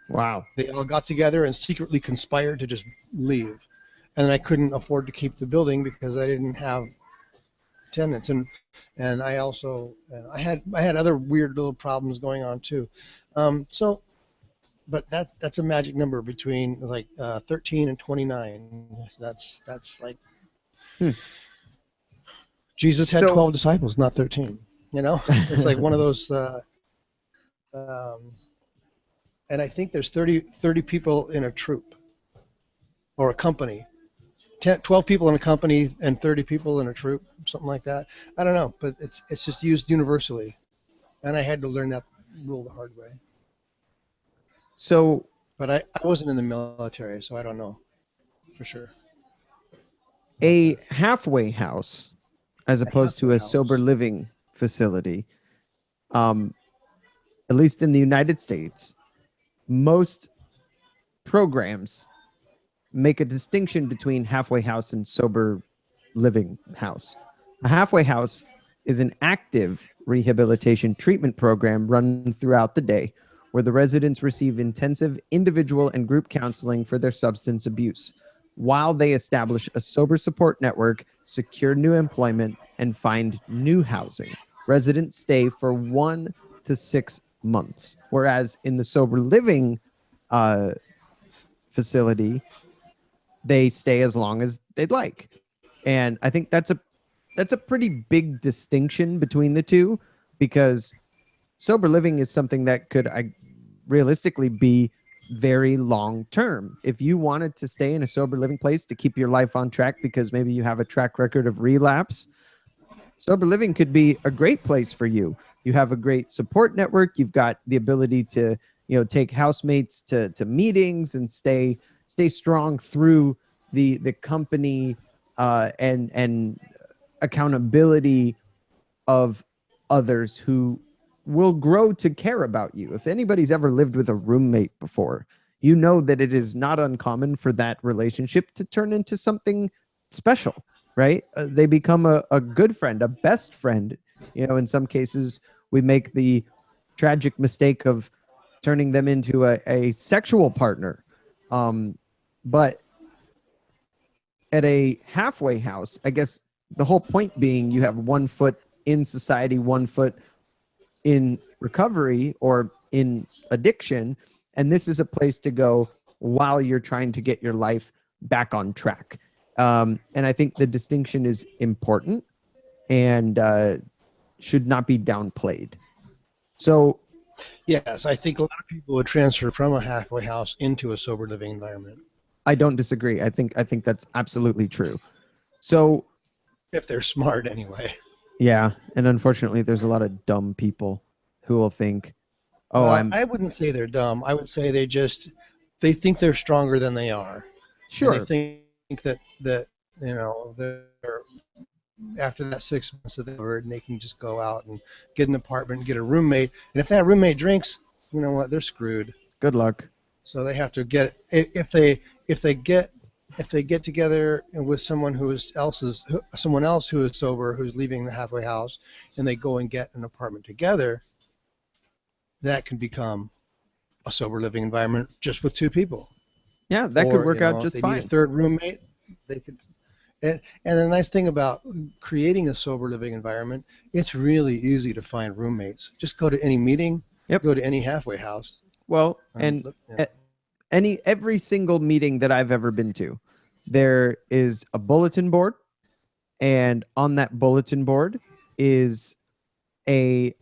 Wow. They all got together and secretly conspired to just leave. And I couldn't afford to keep the building because I didn't have tenants. And I also I had other weird little problems going on too. But that's a magic number between like 13 and 29. That's like Jesus had 12 disciples, not 13. It's like one of those. And I think there's 30 people in a troop or a company. 12 people in a company and 30 people in a troop, something like that. I don't know, but it's just used universally. And I had to learn that rule the hard way. So, but I wasn't in the military, so I don't know for sure. A halfway house, as opposed to a sober living facility, at least in the United States, most programs make a distinction between halfway house and sober living house. A halfway house is an active rehabilitation treatment program run throughout the day where the residents receive intensive individual and group counseling for their substance abuse while they establish a sober support network, secure new employment, and find new housing. Residents stay for 1 to 6 months, whereas in the sober living facility, they stay as long as they'd like. And I think that's a pretty big distinction between the two, because sober living is something that could realistically be very long term. If you wanted to stay in a sober living place to keep your life on track because maybe you have a track record of relapse, sober living could be a great place for you. You have a great support network. You've got the ability to, take housemates to meetings and stay strong through the company and accountability of others who will grow to care about you. If anybody's ever lived with a roommate before, you know that it is not uncommon for that relationship to turn into something special, right? They become a good friend, a best friend. In some cases, we make the tragic mistake of turning them into a sexual partner. But at a halfway house, I guess the whole point being you have 1 foot in society, 1 foot in recovery or in addiction, and this is a place to go while you're trying to get your life back on track. And I think the distinction is important and should not be downplayed. So Yes, I think a lot of people would transfer from a halfway house into a sober living environment I don't disagree. I think that's absolutely true. So if they're smart anyway. yeah, and unfortunately, there's a lot of dumb people who will think, "Oh, Well, I'm I wouldn't say they're dumb. I would say they think they're stronger than they are, and they sure, think that they're after that 6 months that they've heard, and they can just go out and get an apartment and get a roommate. And if that roommate drinks, you know what? They're screwed. good luck." So they have to get if they get if they get together with someone else who is sober who's leaving the halfway house, and they go and get an apartment together, that can become a sober living environment just with two people. Yeah, that could Or work out if just they need a fine. third roommate, they could. And the nice thing about creating a sober living environment, it's really easy to find roommates. Just go to any meeting, Yep. go to any halfway house. Well, and Look, yeah. every single meeting that I've ever been to, there is a bulletin board, and on that bulletin board is a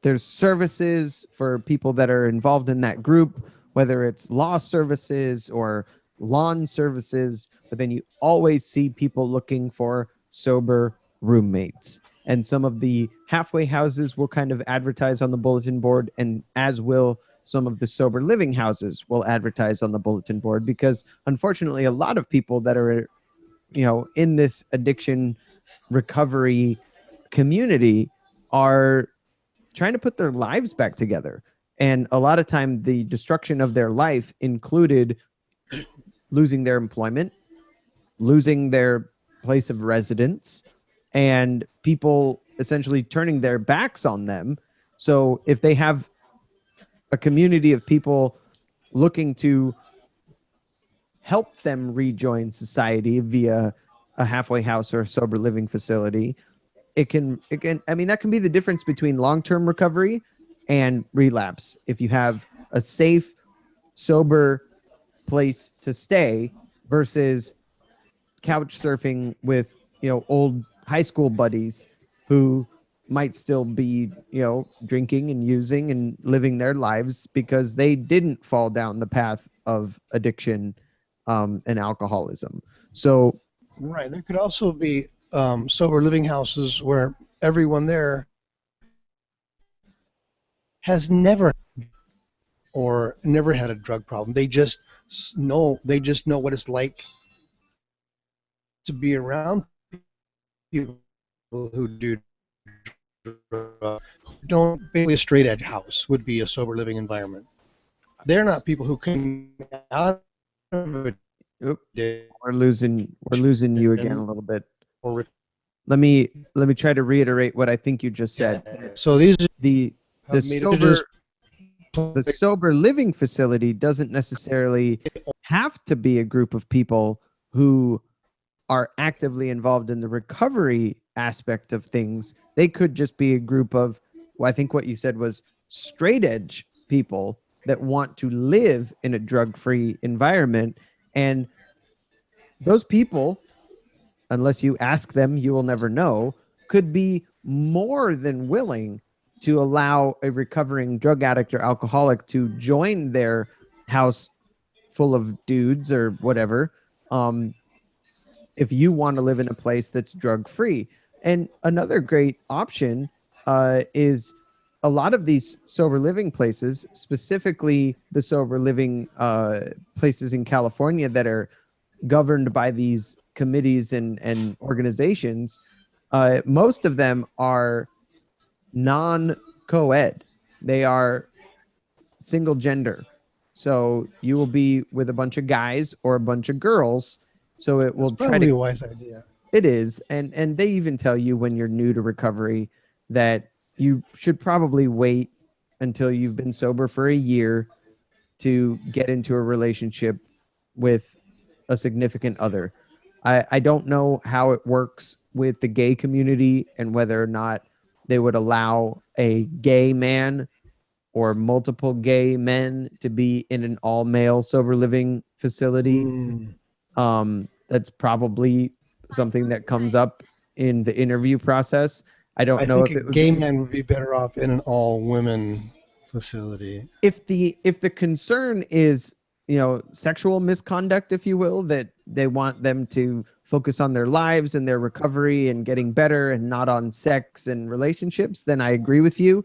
there's services for people that are involved in that group, whether it's law services or lawn services, but then you always see people looking for sober roommates. And some of the halfway houses will kind of advertise on the bulletin board, and as will some of the sober living houses will advertise on the bulletin board, because unfortunately a lot of people that are in this addiction recovery community are trying to put their lives back together. And a lot of time, the destruction of their life included losing their employment, losing their place of residence, and people essentially turning their backs on them. So if they have a community of people looking to help them rejoin society via a halfway house or a sober living facility, it can I mean, that can be the difference between long-term recovery and relapse. If you have a safe, sober place to stay versus couch surfing with old high school buddies who might still be drinking and using and living their lives because they didn't fall down the path of addiction and alcoholism. So Right. There could also be sober living houses where everyone there has never or never had a drug problem. They just know what it's like to be around people who do drugs. Don't basically a straight edge house would be a sober living environment. They're not people who came out of oop, addiction we're losing you again a little bit. or Let me try to reiterate what I think you just said. so these The have the made sober just the sober living facility doesn't necessarily have to be a group of people who are actively involved in the recovery aspect of things. They could just be a group of, well, I think what you said was straight edge people that want to live in a drug-free environment. And those people, unless you ask them, you will never know, could be more than willing to allow a recovering drug addict or alcoholic to join their house full of dudes or whatever, if you want to live in a place that's drug free. And another great option is a lot of these sober living places, specifically the sober living places in California that are governed by these committees and organizations. Most of them are non-co-ed. They are single gender. So you will be with a bunch of guys or a bunch of girls. So it will try probably to a wise idea. it is. And they even tell you when you're new to recovery that you should probably wait until you've been sober for a year to get into a relationship with a significant other. I don't know how it works with the gay community and whether or not they would allow a gay man or multiple gay men to be in an all male sober living facility. Mm. That's probably something that comes up in the interview process. I don't I know think if a it would gay be man would be better off in an all-women facility. if the concern is, sexual misconduct, if you will, that they want them to focus on their lives and their recovery and getting better and not on sex and relationships, then I agree with you.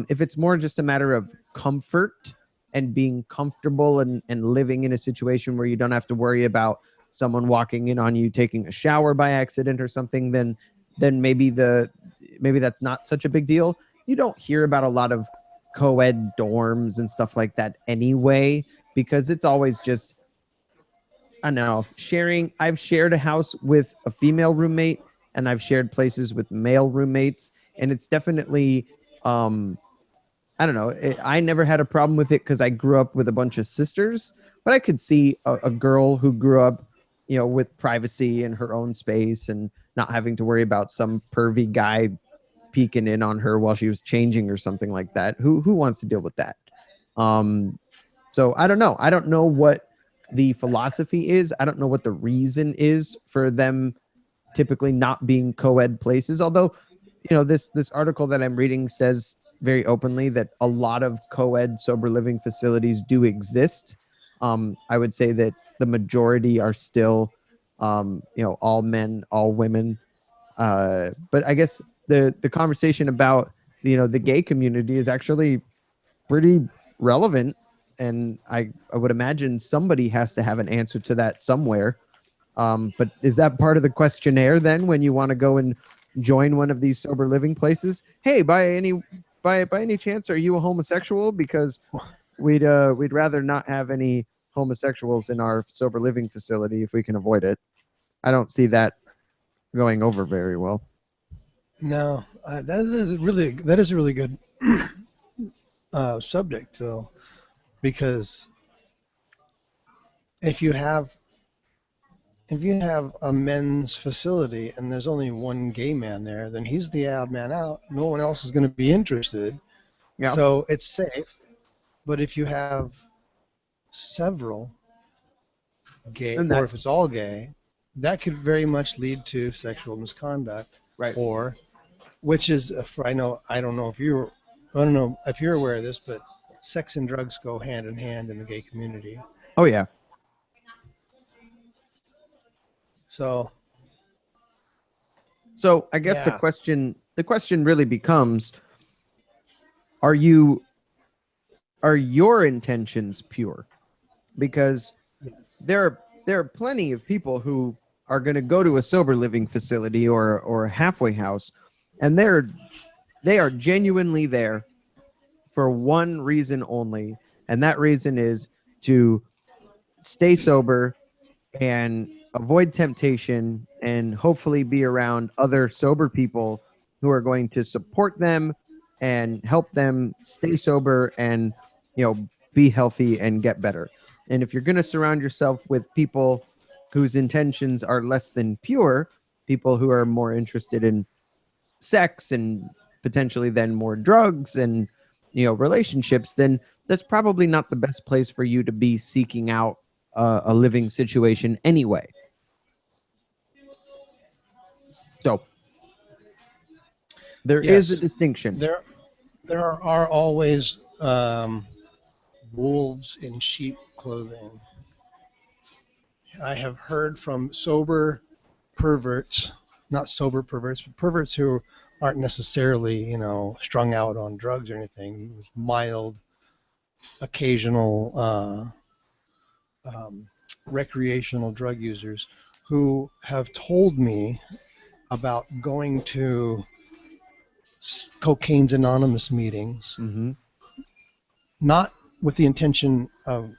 If it's more just a matter of comfort and being comfortable and living in a situation where you don't have to worry about someone walking in on you taking a shower by accident or something, then maybe that's not such a big deal. You don't hear about a lot of co-ed dorms and stuff like that anyway, because it's always just, I don't know, sharing. I've shared a house with a female roommate and I've shared places with male roommates, and it's definitely I don't know. I never had a problem with it because I grew up with a bunch of sisters, but I could see a girl who grew up, with privacy and her own space and not having to worry about some pervy guy peeking in on her while she was changing or something like that. Who wants to deal with that? Um, so I don't know. I don't know what the philosophy is. I don't know what the reason is for them typically not being co-ed places. Although, this article that I'm reading says very openly that a lot of co-ed sober living facilities do exist. I would say that the majority are still, all men, all women. But I guess the conversation about the gay community is actually pretty relevant, and I would imagine somebody has to have an answer to that somewhere. But is that part of the questionnaire then when you want to go and join one of these sober living places? Hey, by any chance, are you a homosexual? Because we'd rather not have any homosexuals in our sober living facility if we can avoid it. I don't see that going over very well. No, that is a really good subject, though, because if you have a men's facility and there's only one gay man there, then he's the odd man out. No one else is going to be interested. Yeah. So it's safe. But if you have several gay, And or that if it's all gay, that could very much lead to sexual misconduct. right. Or, which is, I don't know if you're aware of this, but sex and drugs go hand in hand in the gay community. Oh yeah. So So I guess the yeah, question really becomes: Are your intentions pure? Because yes. there are plenty of people who are going to go to a sober living facility or a halfway house, and they are genuinely there for one reason only, and that reason is to stay sober and avoid temptation and hopefully be around other sober people who are going to support them and help them stay sober and be healthy and get better. And if you're going to surround yourself with people whose intentions are less than pure, people who are more interested in sex and potentially then more drugs and relationships, then that's probably not the best place for you to be seeking out a living situation anyway. So there is a Yes, distinction. there are always wolves in sheep clothing. I have heard from sober perverts, not sober perverts, but perverts who aren't necessarily, strung out on drugs or anything, mild, occasional um, recreational drug users who have told me about going to Cocaine's Anonymous meetings, Mm-hmm. not with the intention of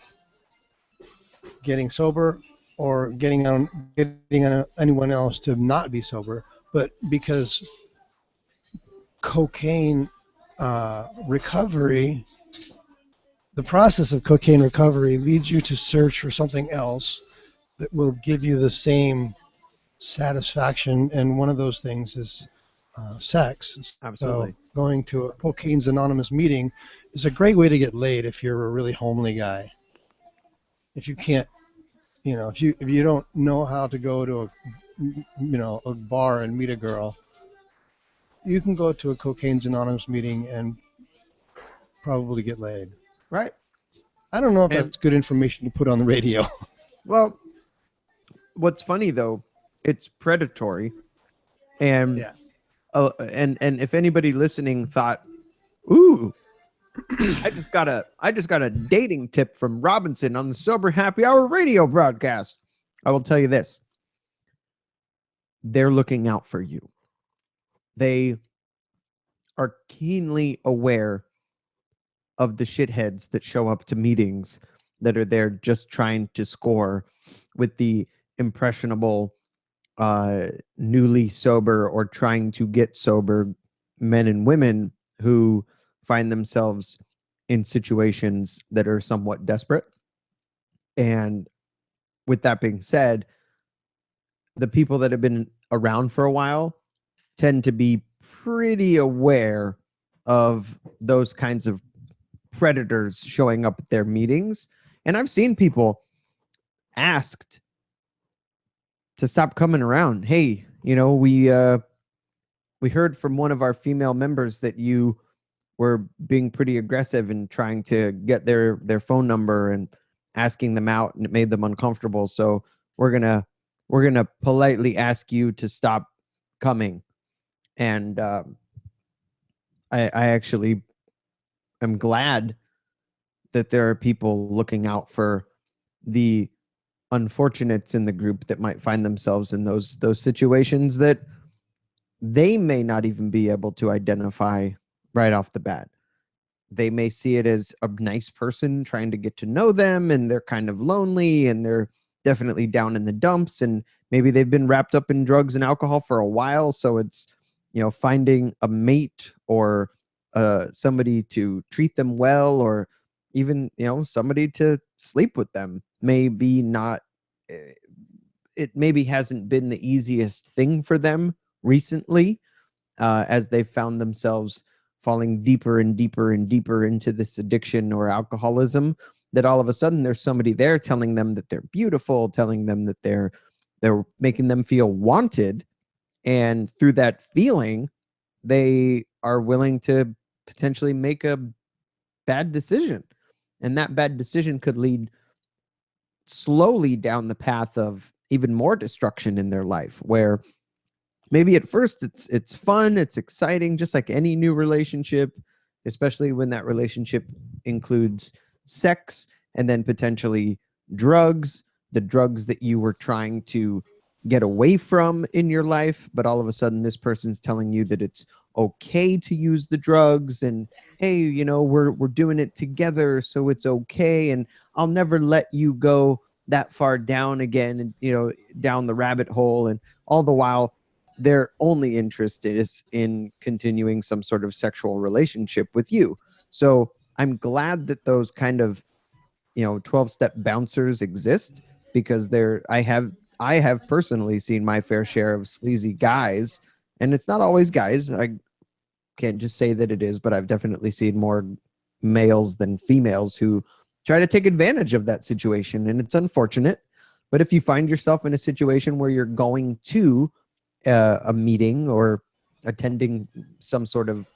getting sober or getting anyone else to not be sober, but because cocaine recovery, the process of cocaine recovery leads you to search for something else that will give you the same satisfaction, and one of those things is sex. So Absolutely. going to a Cocaine's Anonymous meeting is a great way to get laid if you're a really homely guy. If you can't You know, if you don't know how to go to a bar and meet a girl, you can go to a Cocaine's Anonymous meeting and probably get laid. Right. I don't know if And that's good information to put on the radio. well, what's funny though, it's predatory. And Yeah. and if anybody listening thought, ooh, I just got a dating tip from Robinson on the Sober Happy Hour radio broadcast. I will tell you this. They're looking out for you. They are keenly aware of the shitheads that show up to meetings that are there just trying to score with the impressionable, newly sober or trying to get sober men and women who find themselves in situations that are somewhat desperate. And with that being said, the people that have been around for a while tend to be pretty aware of those kinds of predators showing up at their meetings. And I've seen people asked to stop coming around. Hey, we heard from one of our female members that you were being pretty aggressive and trying to get their phone number and asking them out, and it made them uncomfortable. So we're gonna politely ask you to stop coming. And I actually am glad that there are people looking out for the unfortunates in the group that might find themselves in those situations that they may not even be able to identify right off the bat. They may see it as a nice person trying to get to know them, and they're kind of lonely, and they're definitely down in the dumps, and maybe they've been wrapped up in drugs and alcohol for a while. So it's, finding a mate or somebody to treat them well, or even, somebody to sleep with them may be not, it maybe hasn't been the easiest thing for them recently, as they found themselves falling deeper and deeper and deeper into this addiction or alcoholism, that all of a sudden there's somebody there telling them that they're beautiful, telling them that they're making them feel wanted. And through that feeling, they are willing to potentially make a bad decision. And that bad decision could lead slowly down the path of even more destruction in their life, where maybe at first it's fun, it's exciting, just like any new relationship, especially when that relationship includes sex and then potentially drugs, the drugs that you were trying to get away from in your life. But all of a sudden this person's telling you that it's okay to use the drugs, and hey, we're doing it together, so it's okay, and I'll never let you go that far down again, and down the rabbit hole. And all the while their only interest is in continuing some sort of sexual relationship with you. So I'm glad that those kind of 12-step bouncers exist, because I have personally seen my fair share of sleazy guys, and it's not always guys. I can't just say that it is, but I've definitely seen more males than females who try to take advantage of that situation, and it's unfortunate. But if you find yourself in a situation where you're going to a meeting or attending some sort of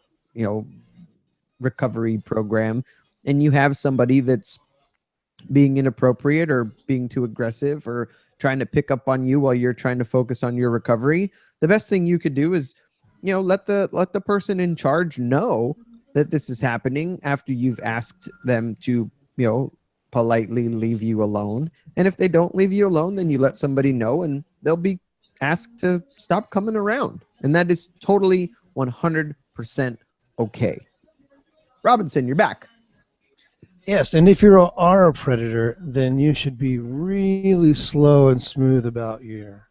recovery program, and you have somebody that's being inappropriate or being too aggressive or trying to pick up on you while you're trying to focus on your recovery, the best thing you could do is let the person in charge know that this is happening after you've asked them to politely leave you alone. And if they don't leave you alone, then you let somebody know, and they'll be asked to stop coming around. And that is totally 100% okay. Robinson, you're back. Yes, and if you are a predator, then you should be really slow and smooth about your.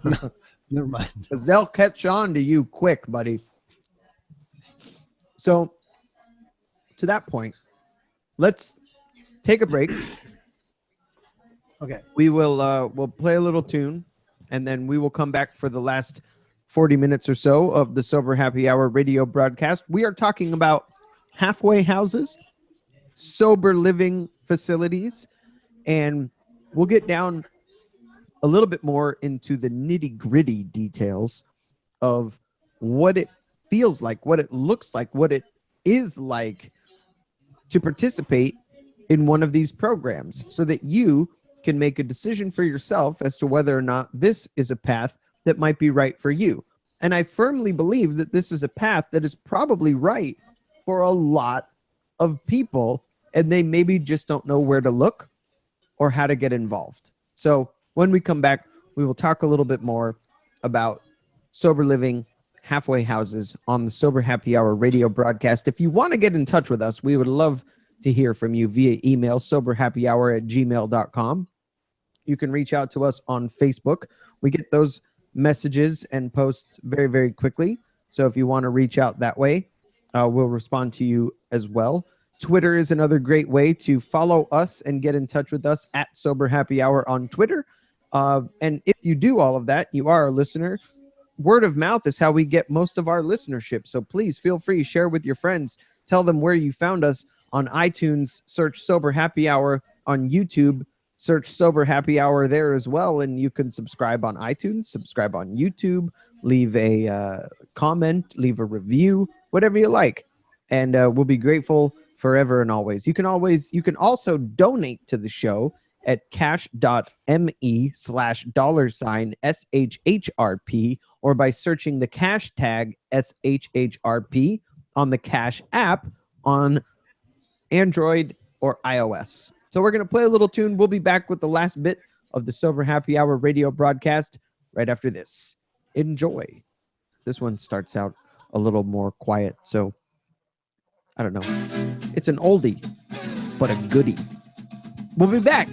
No, never mind. Because they'll catch on to you quick, buddy. So, to that point, let's take a break. Okay. We will we'll play a little tune, and then we will come back for the last 40 minutes or so of the Sober Happy Hour radio broadcast. We are talking about halfway houses, sober living facilities, And we'll get down a little bit more into the nitty-gritty details of what it feels like, what it looks like, what it is like to participate in one of these programs so that you can make a decision for yourself as to whether or not this is a path that might be right for you. And I firmly believe that this is a path that is probably right for a lot of people, and they maybe just don't know where to look or how to get involved. So when we come back, we will talk a little bit more about sober living, halfway houses on the Sober Happy Hour radio broadcast. If you want to get in touch with us, we would love to hear from you via email, soberhappyhour@gmail.com. You can reach out to us on Facebook. We get those messages and posts very, very quickly. So if you want to reach out that way, we'll respond to you as well. Twitter is another great way to follow us and get in touch with us at Sober Happy Hour on Twitter. And if you do all of that, you are a listener. Word of mouth is how we get most of our listenership. So please feel free, share with your friends. Tell them where you found us on iTunes. Search Sober Happy Hour. On YouTube, search Sober Happy Hour there as well. And you can subscribe on iTunes, subscribe on YouTube, leave a comment, leave a review, whatever you like. And we'll be grateful forever and always. You can also donate to the show at cash.me/$SHHRP or by searching the cash tag SHHRP on the Cash app on Android or iOS. So we're going to play a little tune. We'll be back with the last bit of the Sober Happy Hour radio broadcast right after this. Enjoy. This one starts out a little more quiet, so I don't know. It's an oldie, but a goodie. We'll be back.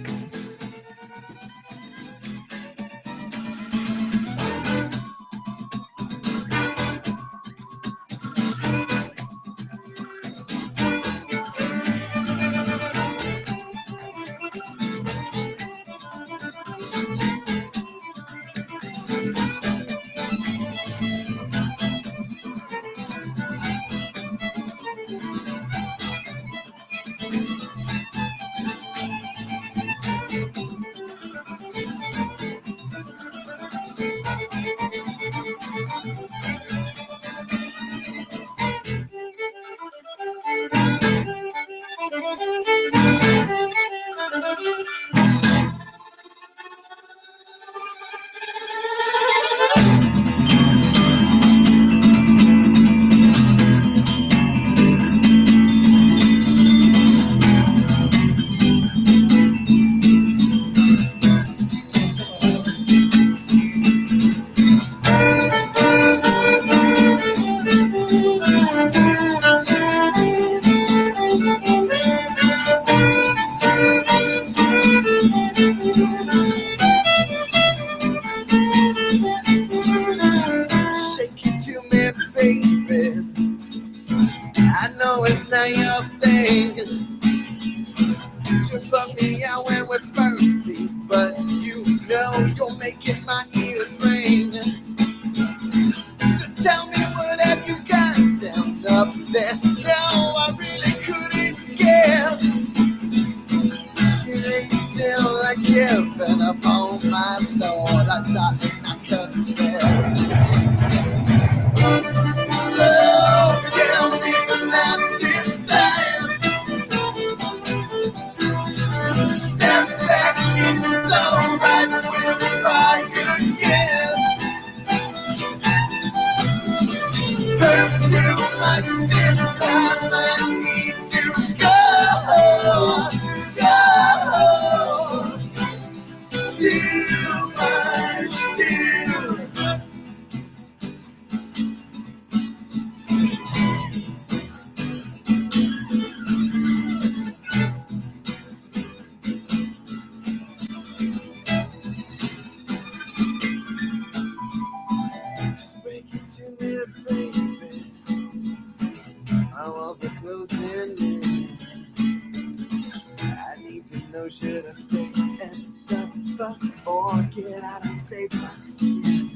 Should I stay and suffer or get out and save my skin?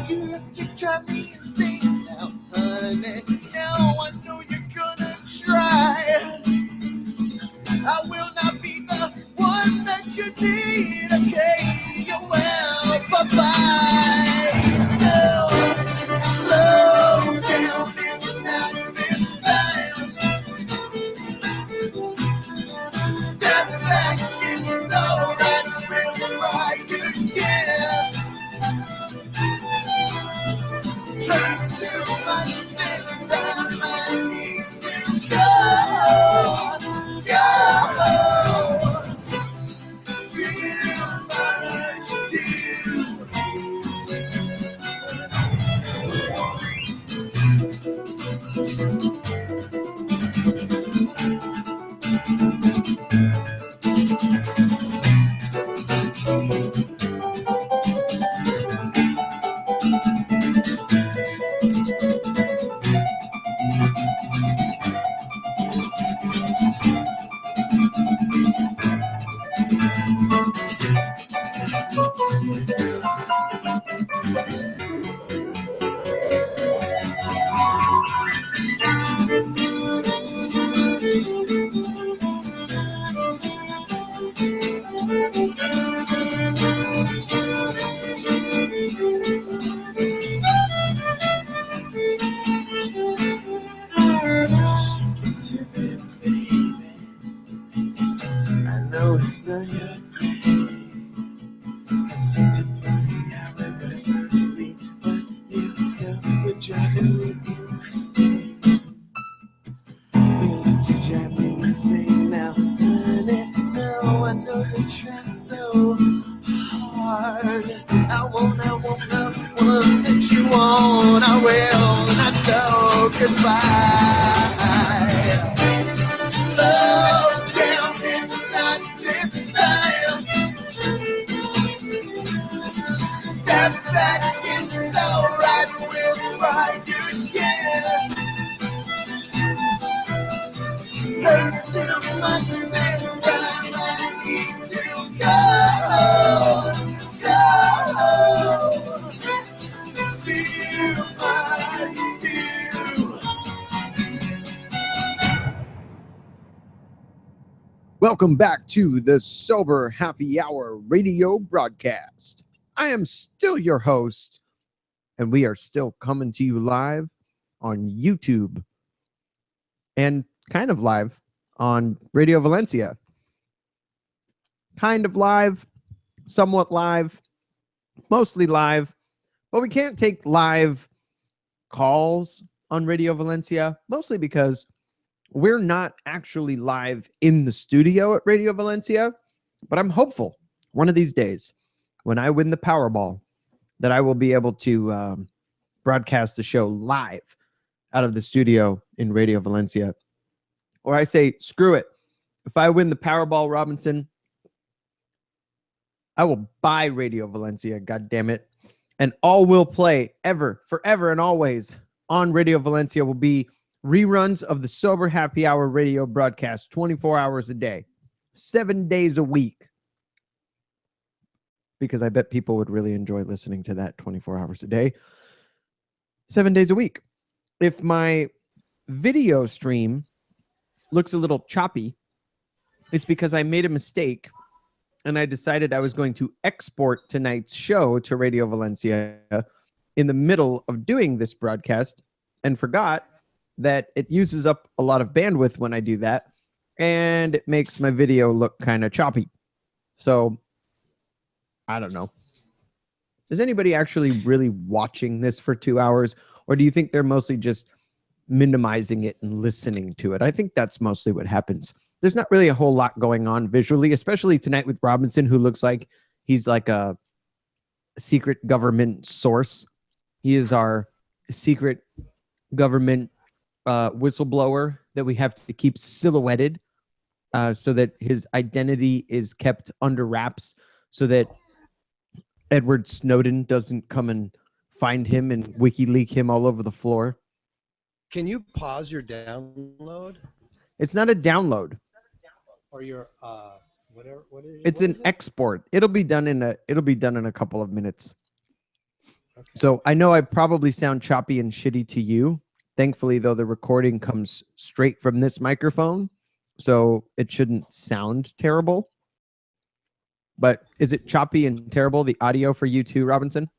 You look to drive me insane now, honey. Now I know you're gonna try. I will not be the baby. I know it's not your thing to play out when we first meet, but you know you're driving me insane. You like to drive me insane now, honey. No, I know you're trying so hard. I won't let you on. I will not so goodbye. Slow down, it's not this time. Step back, it's alright, we'll try again. Hurts too much this time, I need to go. See you, my dear. Welcome back to the Sober Happy Hour radio broadcast. I am still your host, and we are still coming to you live on YouTube and kind of live on Radio Valencia. Kind of live, somewhat live, mostly live, but we can't take live calls on Radio Valencia, mostly because we're not actually live in the studio at Radio Valencia, but I'm hopeful one of these days when I win the Powerball that I will be able to broadcast the show live out of the studio in Radio Valencia. Or I say, screw it. If I win the Powerball, Robinson, I will buy Radio Valencia, God damn it. And all we'll play ever, forever, and always on Radio Valencia will be reruns of the Sober Happy Hour radio broadcast 24 hours a day, 7 days a week. Because I bet people would really enjoy listening to that 24 hours a day, 7 days a week. If my video stream looks a little choppy, it's because I made a mistake and I decided I was going to export tonight's show to Radio Valencia in the middle of doing this broadcast and forgot that it uses up a lot of bandwidth when I do that, and it makes my video look kind of choppy. So, I don't know. Is anybody actually really watching this for 2 hours, or do you think they're mostly just minimizing it and listening to it? I think that's mostly what happens. There's not really a whole lot going on visually, especially tonight with Robinson, who looks like he's like a secret government source. He is our secret government whistleblower that we have to keep silhouetted so that his identity is kept under wraps so that Edward Snowden doesn't come and find him and WikiLeak him all over the floor. Can you pause your download It's not a download. or your whatever? What is? It's what an is it? export. It'll be done in a couple of minutes. Okay. So I know I probably sound choppy and shitty to you. Thankfully, though, the recording comes straight from this microphone, so it shouldn't sound terrible. But is it choppy and terrible, the audio for you too, Robinson?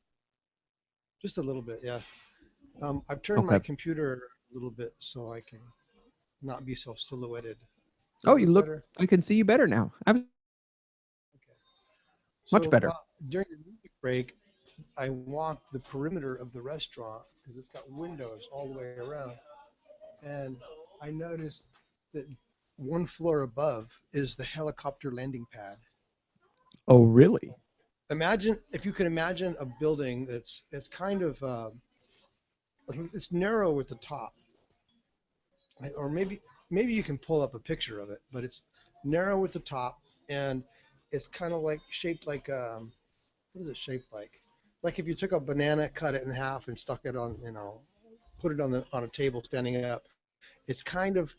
Just a little bit, yeah. I've turned my Okay. computer a little bit so I can not be so silhouetted. Oh, you look, better? I can see you better now. Much So, better. During the music break, I walked the perimeter of the restaurant because it's got windows all the way around. And I noticed that one floor above is the helicopter landing pad. Oh, really? Imagine, if you can imagine a building that's kind of, it's narrow at the top. Or maybe you can pull up a picture of it, but it's narrow at the top and it's kind of like shaped like, what is it shaped like? Like if you took a banana, cut it in half and stuck it on, put it on a table standing up, it's kind of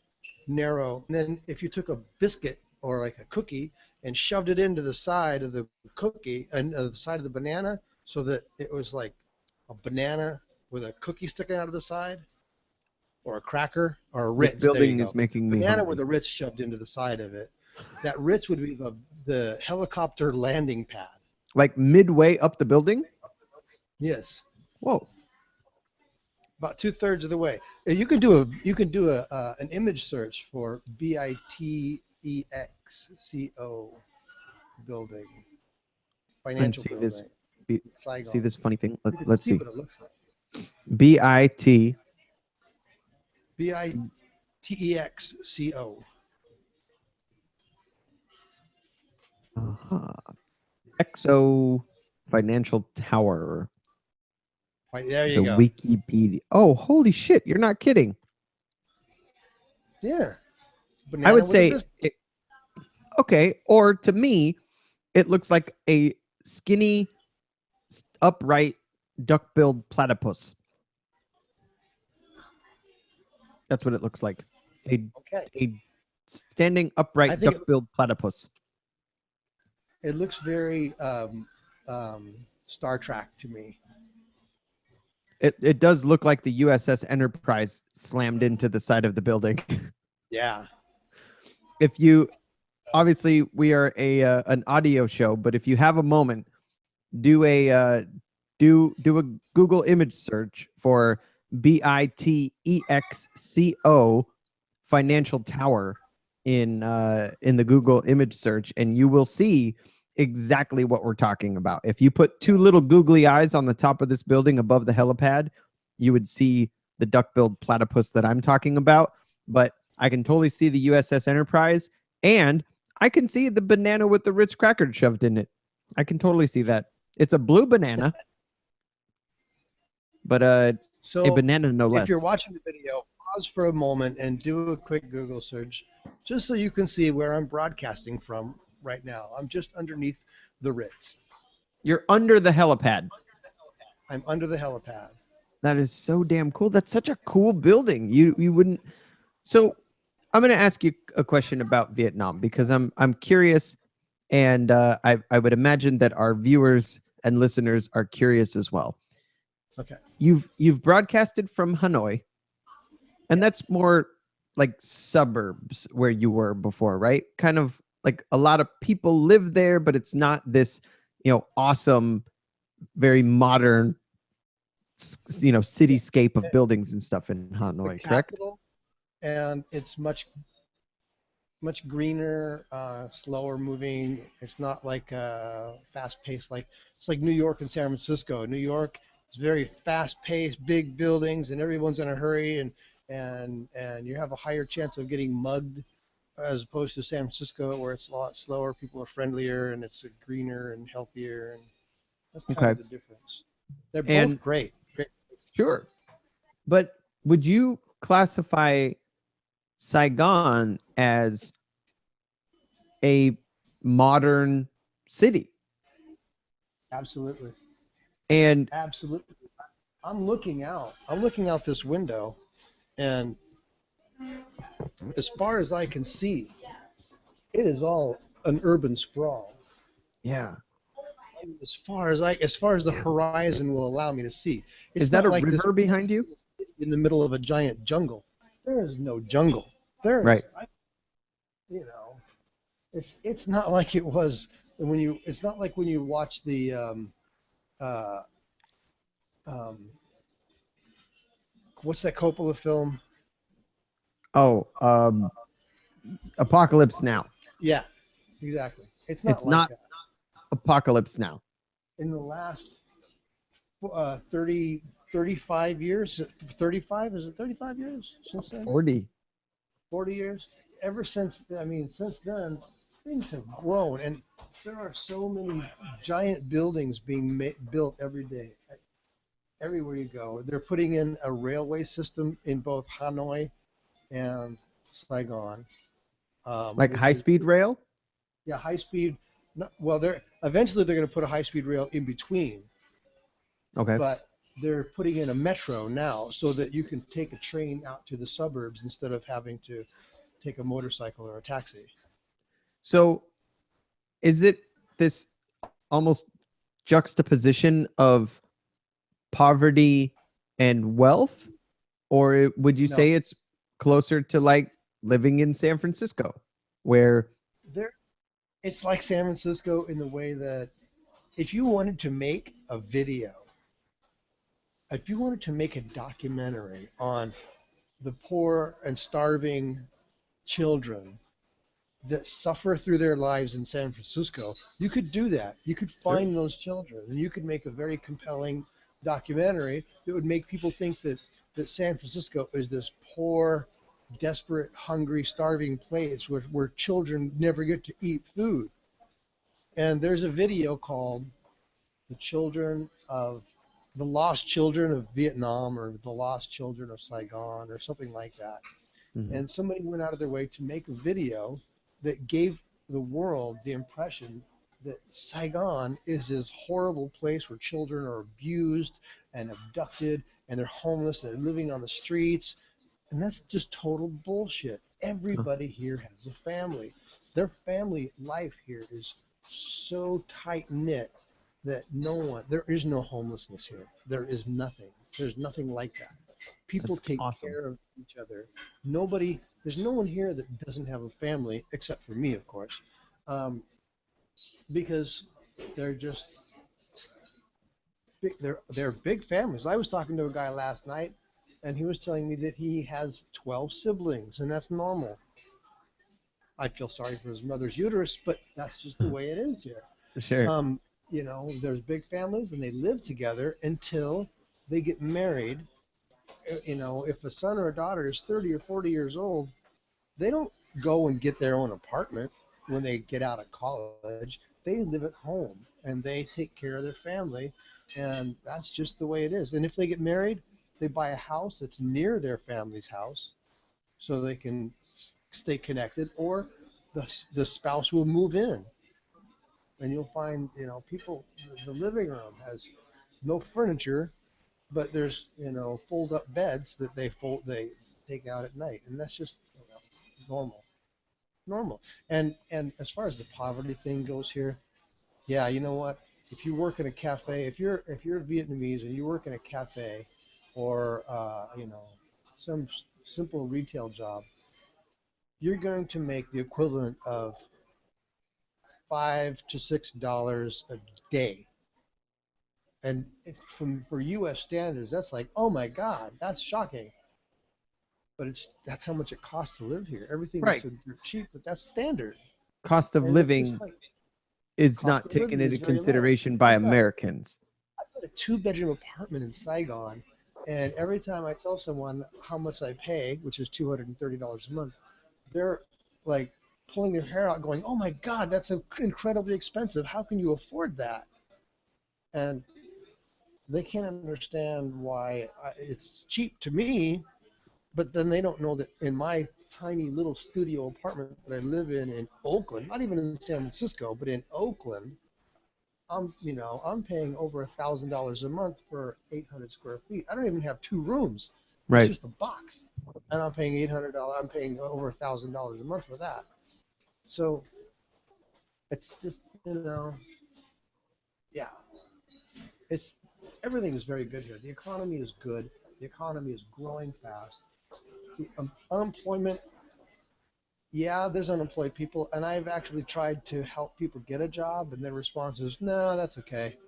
narrow. And then if you took a biscuit or like a cookie and shoved it into the side of the cookie and the side of the banana so that it was like a banana with a cookie sticking out of the side, or a cracker, or a Ritz. This building is making me banana hungry. with a Ritz shoved into the side of it. That Ritz would be the helicopter landing pad. Like midway up the building? Yes. Whoa. About 2/3 of the way. You can do an image search for BITEXCO building, And financial see this. building, in See Saigon. this funny thing. You can Let's see see. what it looks like. BIT. BITEXCO. Uh-huh. EXO Financial Tower. Right there you The go. Wikipedia. Oh, holy shit! You're not kidding. Yeah. I Banana would with a say, biscuit. okay. Or to me, it looks like a skinny, upright, duck-billed platypus. That's what it looks like. A Okay. standing I upright, think duck-billed platypus. it looks very Star Trek to me. It does look like the USS Enterprise slammed into the side of the building. Yeah. If you obviously we are an audio show, but if you have a moment, do a Google image search for BITEXCO Financial Tower in the Google image search, and you will see exactly what we're talking about. If you put two little googly eyes on the top of this building above the helipad, you would see the duck-billed platypus that I'm talking about. But I can totally see the USS Enterprise, and I can see the banana with the Ritz crackers shoved in it. I can totally see that. It's a blue banana, but a So banana no less. if you're watching the video, pause for a moment and do a quick Google search just so you can see where I'm broadcasting from right now. I'm just underneath the Ritz. You're under the helipad. I'm under the helipad. That is so damn cool. That's such a cool building. You wouldn't. So I'm going to ask you a question about Vietnam because I'm curious, and I would imagine that our viewers and listeners are curious as well. Okay. You've broadcasted from Hanoi, and that's more like suburbs where you were before, right? Kind of like a lot of people live there, but it's not this, awesome, very modern, cityscape of buildings and stuff in Hanoi, correct? Capital, and it's much greener, slower moving. It's not like fast paced it's like New York and San Francisco. New York is very fast paced, big buildings, and everyone's in a hurry, and you have a higher chance of getting mugged as opposed to San Francisco, where it's a lot slower. People are friendlier, and it's greener and healthier, and that's kind of the difference. They're both great. Sure. But would you classify Saigon as a modern city? Absolutely. And Absolutely. I'm looking out this window, and as far as I can see, it is all an urban sprawl. yeah. As far as the horizon will allow me to see. It's Is that a not like this river behind you? in the middle of a giant jungle. There is no jungle. There is, Right. It's not like it was it's not like when you watch the what's that Coppola film? Oh, Apocalypse Now. Yeah, exactly. It's not that. Apocalypse Now. In the last 35 years, 35, is it 35 years since then? 40 years. Ever since, since then, things have grown, and there are so many giant buildings being built every day. Everywhere you go, they're putting in a railway system in both Hanoi and Saigon. like high-speed rail? Yeah, high speed. Well, eventually they're going to put a high speed rail in between. Okay. But they're putting in a metro now so that you can take a train out to the suburbs instead of having to take a motorcycle or a taxi. So is it this almost juxtaposition of poverty and wealth, or would you say it's closer to like living in San Francisco, where it's like San Francisco in the way that if you wanted to make a video if you wanted to make a documentary on the poor and starving children that suffer through their lives in San Francisco, you could do that. You could Sure. find those children and you could make a very compelling documentary that would make people think that San Francisco is this poor, desperate, hungry, starving place where children never get to eat food. And there's a video called The Children of the Lost Children of Vietnam or The Lost Children of Saigon or something like that. Mhm. And somebody went out of their way to make a video that gave the world the impression that Saigon is this horrible place where children are abused and abducted and they're homeless and they're living on the streets. And that's just total bullshit. Huh. Everybody here has a family. Their family life here is so tight knit that there is no homelessness here. There is nothing. There's nothing like that. People That's take awesome. care of each other. There's no one here that doesn't have a family, except for me, of course, because they're just big, they're big families. I was talking to a guy last night, and he was telling me that he has 12 siblings, and that's normal. I feel sorry for his mother's uterus, but that's just the way it is here. Sure. There's big families, and they live together until they get married. If a son or a daughter is 30 or 40 years old, they don't go and get their own apartment when they get out of college. They live at home and they take care of their family, and that's just the way it is. And if they get married, they buy a house that's near their family's house so they can stay connected, or the spouse will move in. And you'll find, people, the living room has no furniture, but there's fold up beds that they take out at night, and that's just normal. And as far as the poverty thing goes here, yeah, you know what, if you work in a cafe, if you're Vietnamese and you work in a cafe, or some simple retail job, you're going to make the equivalent of $5 to $6 a day. And for U.S. standards, that's like, oh my God, that's shocking. But that's how much it costs to live here. Everything is Right. so cheap, but that's standard. Cost of And living is cost not of taken living is into very low. consideration by Americans. I've got a 2-bedroom apartment in Saigon, and every time I tell someone how much I pay, which is $230 a month, they're like pulling their hair out, going, "Oh my God, that's incredibly expensive. How can you afford that?" And they can't understand why it's cheap to me, but then they don't know that in my tiny little studio apartment that I live in Oakland, not even in San Francisco, but in Oakland, I'm paying over $1,000 a month for 800 square feet. I don't even have 2 rooms. It's Right. just a box, and I'm paying $800. I'm paying over $1,000 a month for that. So it's just yeah, it's everything is very good here. The economy is good. The economy is growing fast. The unemployment, yeah, there's unemployed people, and I've actually tried to help people get a job, and their response is, "No, that's okay.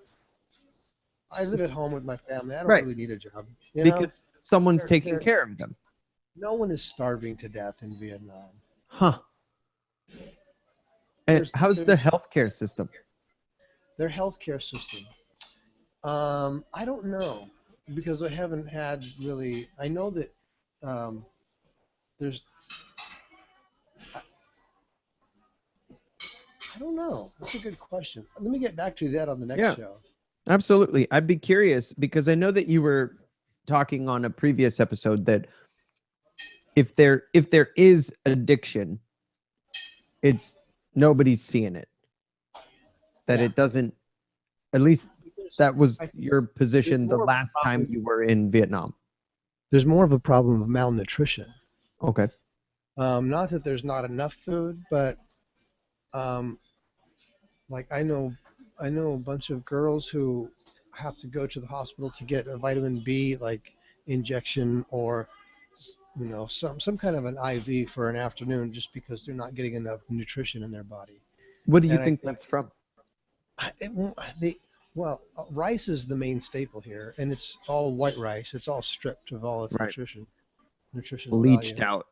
I live at home with my family. I don't Right. really need a job." Because someone's taking they're- care of them. no one is starving to death in Vietnam. Huh. And There's- how's the there's- healthcare system? Their healthcare system. I don't know, because I haven't had really. I know that there's. I don't know. That's a good question. Let me get back to that on the next Yeah. show. Absolutely. I'd be curious because I know that you were talking on a previous episode that if there is addiction, it's nobody's seeing it. That Yeah. it doesn't, at least Because that was I think your position the more of a last time problem- you were in Vietnam. there's more of a problem of malnutrition. Okay. Not that there's not enough food, but like I know a bunch of girls who have to go to the hospital to get a vitamin B like injection, or some kind of an IV for an afternoon, just because they're not getting enough nutrition in their body. What do you And I think think that's from? it won't- they Well, rice is the main staple here, and it's all white rice. It's all stripped of all its Right. nutritious Bleached value.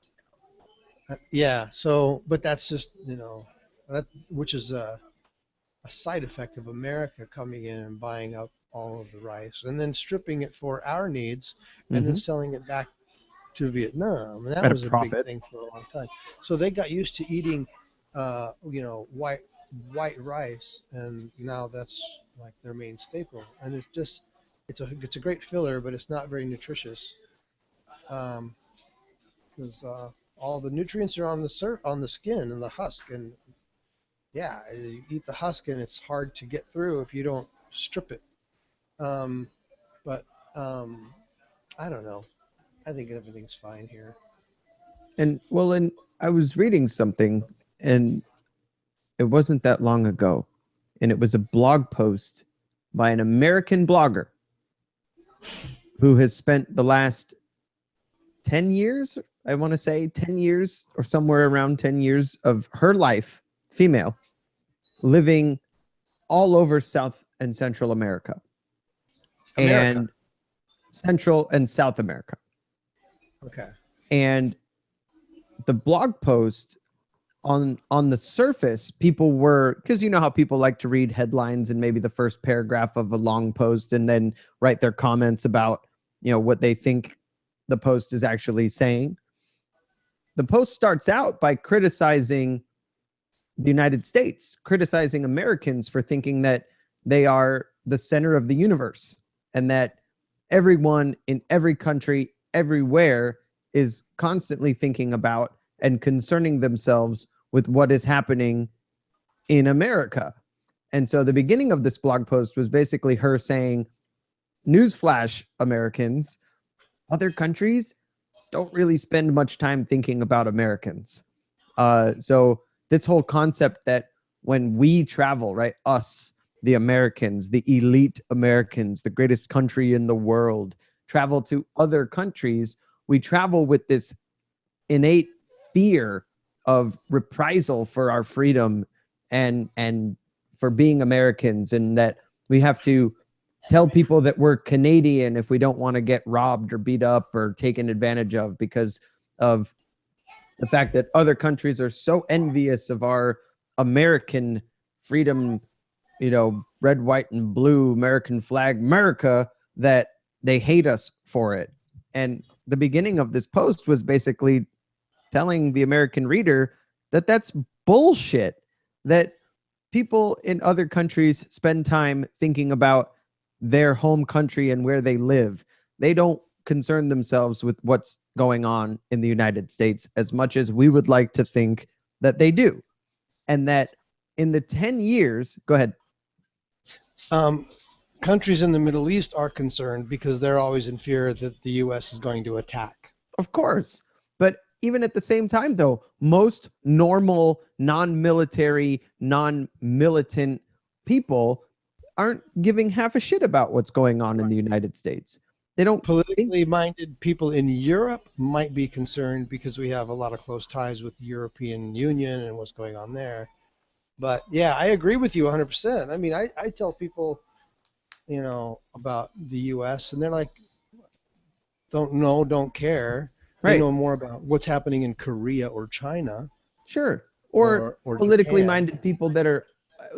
out. Yeah. So, but that's just that which is a side effect of America coming in and buying up all of the rice and then stripping it for our needs and then Hmm. selling it back to Vietnam. And that At a was a big profit. thing for a long time. So they got used to eating, white rice, and now that's like their main staple. And it's a great filler, but it's not very nutritious because all the nutrients are on the skin and the husk, and yeah, you eat the husk and it's hard to get through if you don't strip it. Um, but I don't know. I think everything's fine here. And I was reading something, and it wasn't that long ago, and it was a blog post by an American blogger who has spent the last 10 years, I want to say 10 years or somewhere around 10 years of her life, female, living all over South and Central America America. and Central and South America. Okay. And the blog post, on the surface, people were, because you know how people like to read headlines and maybe the first paragraph of a long post and then write their comments about what they think the post is actually saying. The post starts out by criticizing the United States, criticizing Americans for thinking that they are the center of the universe and that everyone in every country, everywhere, is constantly thinking about and concerning themselves with what is happening in America. And so the beginning of this blog post was basically her saying, newsflash, Americans, other countries don't really spend much time thinking about Americans. So this whole concept that when we travel, right, us, the Americans, the elite Americans, the greatest country in the world, travel to other countries, we travel with this innate fear of reprisal for our freedom and for being Americans, and that we have to tell people that we're Canadian if we don't want to get robbed or beat up or taken advantage of because of the fact that other countries are so envious of our American freedom, red, white, and blue American flag, America, that they hate us for it. And the beginning of this post was basically telling the American reader that that's bullshit, that people in other countries spend time thinking about their home country and where they live. They don't concern themselves with what's going on in the United States as much as we would like to think that they do. And that in the 10 years, go ahead. Countries in the Middle East are concerned because they're always in fear that the U.S. is going to attack. Of course. But even at the same time, though, most normal, non-military, non-militant people aren't giving half a shit about what's going on in the United States. They don't. Politically minded people in Europe might be concerned because we have a lot of close ties with the European Union and what's going on there. But yeah, I agree with you 100%. I mean, I tell people, about the U.S. and they're like, don't know, don't care. Right. They know more about what's happening in Korea or China. Sure. Or politically Japan. minded people that are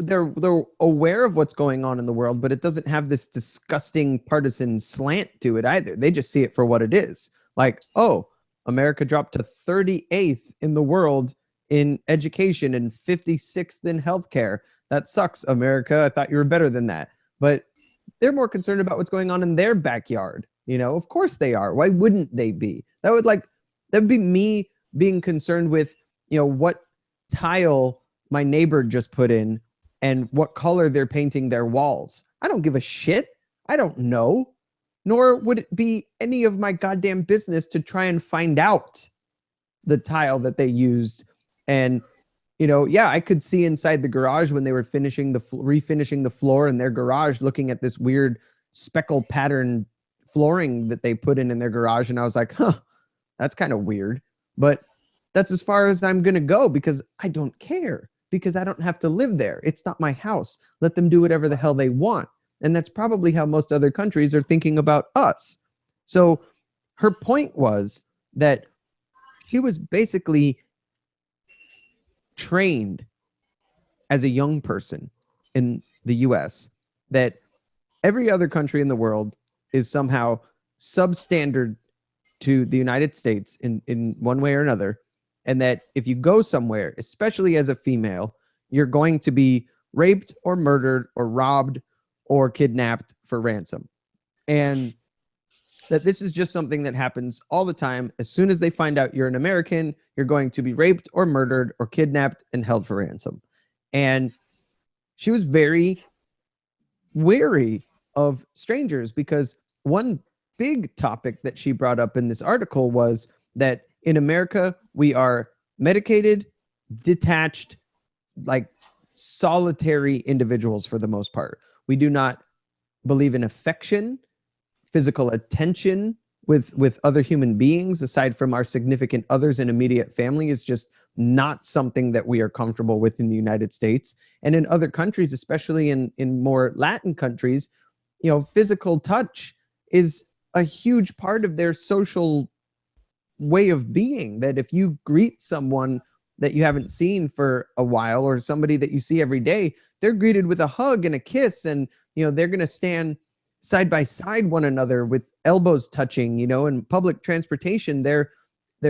they're aware of what's going on in the world, but it doesn't have this disgusting partisan slant to it either. They just see it for what it is. Like, oh, America dropped to 38th in the world in education and 56th in healthcare. That sucks, America. I thought you were better than that. But they're more concerned about what's going on in their backyard. Of course they are. Why wouldn't they be? That'd be me being concerned with, what tile my neighbor just put in and what color they're painting their walls. I don't give a shit. I don't know. Nor would it be any of my goddamn business to try and find out the tile that they used. And, I could see inside the garage when they were refinishing the floor in their garage, looking at this weird speckle pattern flooring that they put in their garage. And I was like, that's kind of weird. But that's as far as I'm going to go because I don't care, because I don't have to live there. It's not my house. Let them do whatever the hell they want. And that's probably how most other countries are thinking about us. So her point was that she was basically trained as a young person in the US that every other country in the world is somehow substandard to the United States in one way or another. And that if you go somewhere, especially as a female, you're going to be raped or murdered or robbed or kidnapped for ransom. And that this is just something that happens all the time. As soon as they find out you're an American, you're going to be raped or murdered or kidnapped and held for ransom. And she was very wary of strangers because one big topic that she brought up in this article was that in America, we are medicated, detached, like solitary individuals for the most part. We do not believe in affection, physical attention with other human beings aside from our significant others and immediate family is just not something that we are comfortable with in the United States. And in other countries, especially in more Latin countries, you know, physical touch is a huge part of their social way of being. That if you greet someone that you haven't seen for a while or somebody that you see every day, they're greeted with a hug and a kiss, and you know, they're going to stand side by side one another with elbows touching. You know, in public transportation, their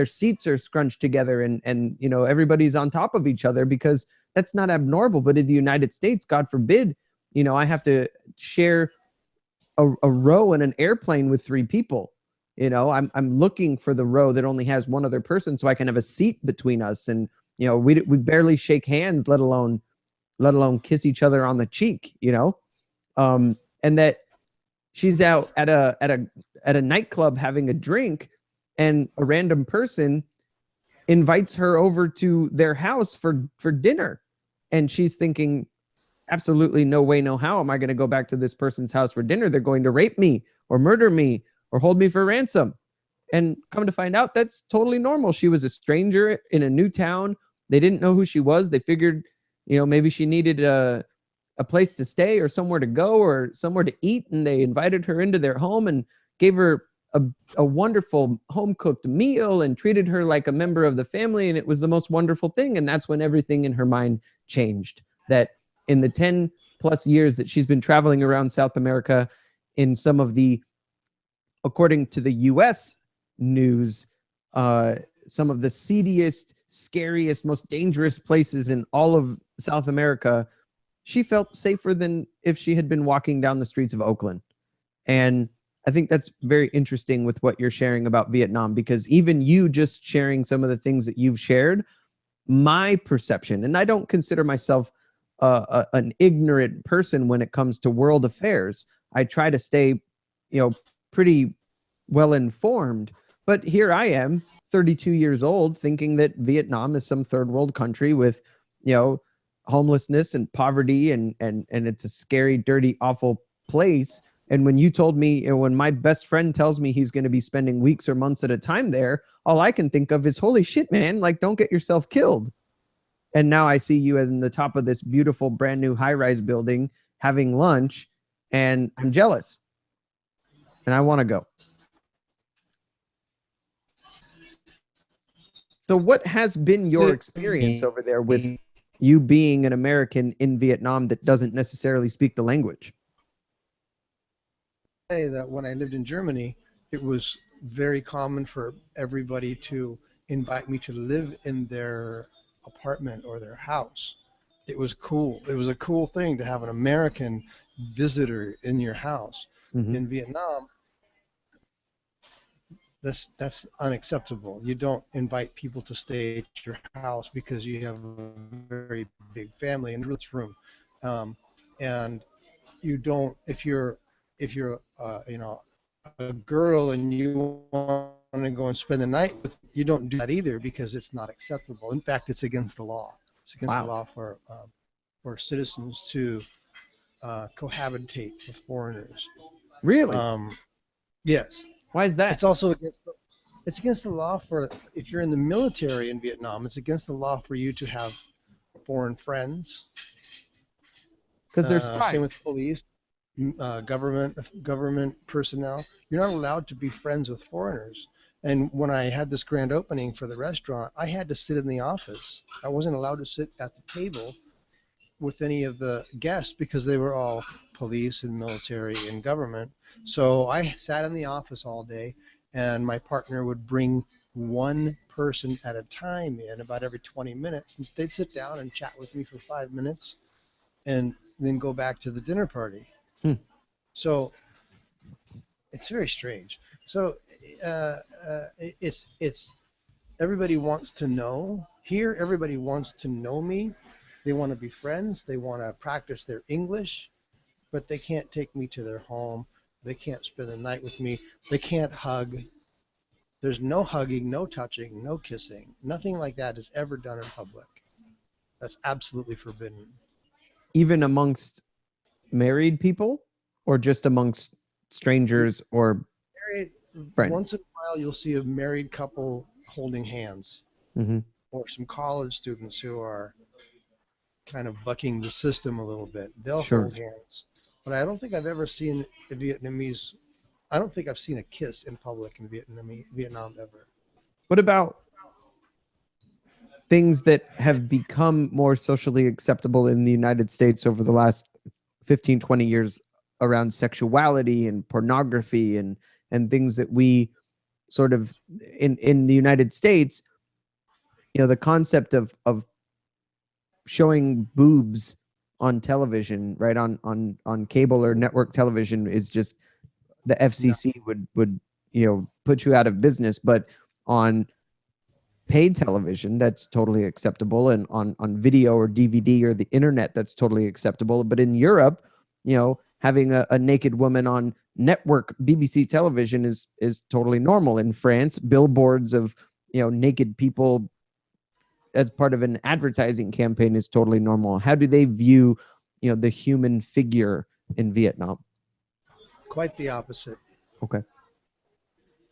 seats are scrunched together, and you know, everybody's on top of each other because that's not abnormal. But in the United States, God forbid, you know, I have to share a row in an airplane with 3 people. You know, I'm looking for the row that only has one other person so I can have a seat between us. And you know, we barely shake hands, let alone kiss each other on the cheek. You know, and that she's out at a nightclub having a drink, and a random person invites her over to their house for dinner, and she's thinking, absolutely no way, no how am I going to go back to this person's house for dinner? They're going to rape me or murder me or hold me for ransom. And come to find out, that's totally normal. She was a stranger in a new town. They didn't know who she was. They figured, you know, maybe she needed a place to stay or somewhere to go or somewhere to eat. And they invited her into their home and gave her a wonderful home-cooked meal and treated her like a member of the family. And it was the most wonderful thing. And that's when everything in her mind changed. That in the 10 plus years that she's been traveling around South America in some of the, according to the US news, some of the seediest, scariest, most dangerous places in all of South America, she felt safer than if she had been walking down the streets of Oakland. And I think that's very interesting with what you're sharing about Vietnam, because even you just sharing some of the things that you've shared, my perception, and I don't consider myself an ignorant person when it comes to world affairs. I try to stay, you know, pretty well informed. But here I am, 32 years old, thinking that Vietnam is some third world country with, you know, homelessness and poverty, and it's a scary, dirty, awful place. And when you told me, you know, when my best friend tells me he's going to be spending weeks or months at a time there, all I can think of is, holy shit, man, like, don't get yourself killed. And now I see you in the top of this beautiful brand new high-rise building having lunch, and I'm jealous. And I want to go. So what has been your experience over there with you being an American in Vietnam that doesn't necessarily speak the language? Say that when I lived in Germany, it was very common for everybody to invite me to live in their apartment or their house. It was cool. It was a cool thing to have an American visitor in your house. Mm-hmm. In Vietnam, that's unacceptable. You don't invite people to stay at your house because you have a very big family and rich room, and you don't, if you're you know, a girl and you want to go and spend the night with, you don't do that either because it's not acceptable. In fact, it's against the law. It's against the law for citizens to cohabitate with foreigners. Really? Yes. Why is that? It's also against the law for, if you're in the military in Vietnam, it's against the law for you to have foreign friends. Because they're spies. Same with police. government personnel. You're not allowed to be friends with foreigners. And when I had this grand opening for the restaurant, I had to sit in the office. I wasn't allowed to sit at the table with any of the guests because they were all police and military and government. So I sat in the office all day, and my partner would bring one person at a time in about every 20 minutes. And they'd sit down and chat with me for 5 minutes and then go back to the dinner party. Hmm. So it's very strange. So it's everybody wants to know here. Everybody wants to know me. They want to be friends. They want to practice their English, but they can't take me to their home. They can't spend the night with me. They can't hug. There's no hugging, no touching, no kissing. Nothing like that is ever done in public. That's absolutely forbidden. Even amongst married people, or just amongst strangers or Married, friends? once in a while, you'll see a married couple holding hands, Mm-hmm. or some college students who are kind of bucking the system a little bit. They'll Sure. hold hands. But I don't think I've ever seen a Vietnamese. I don't think I've seen a kiss in public in Vietnam ever. What about things that have become more socially acceptable in the United States over the last 15, 20 years around sexuality and pornography and things that we sort of in the United States, the concept of showing boobs on television, right, on cable or network television is just the FCC would put you out of business. But on paid television, that's totally acceptable, and on video or DVD or the internet, that's totally acceptable. But in Europe, having a naked woman on network BBC television is totally normal. In France, billboards of naked people as part of an advertising campaign is totally normal. How do they view the human figure in Vietnam? Quite the opposite. Okay.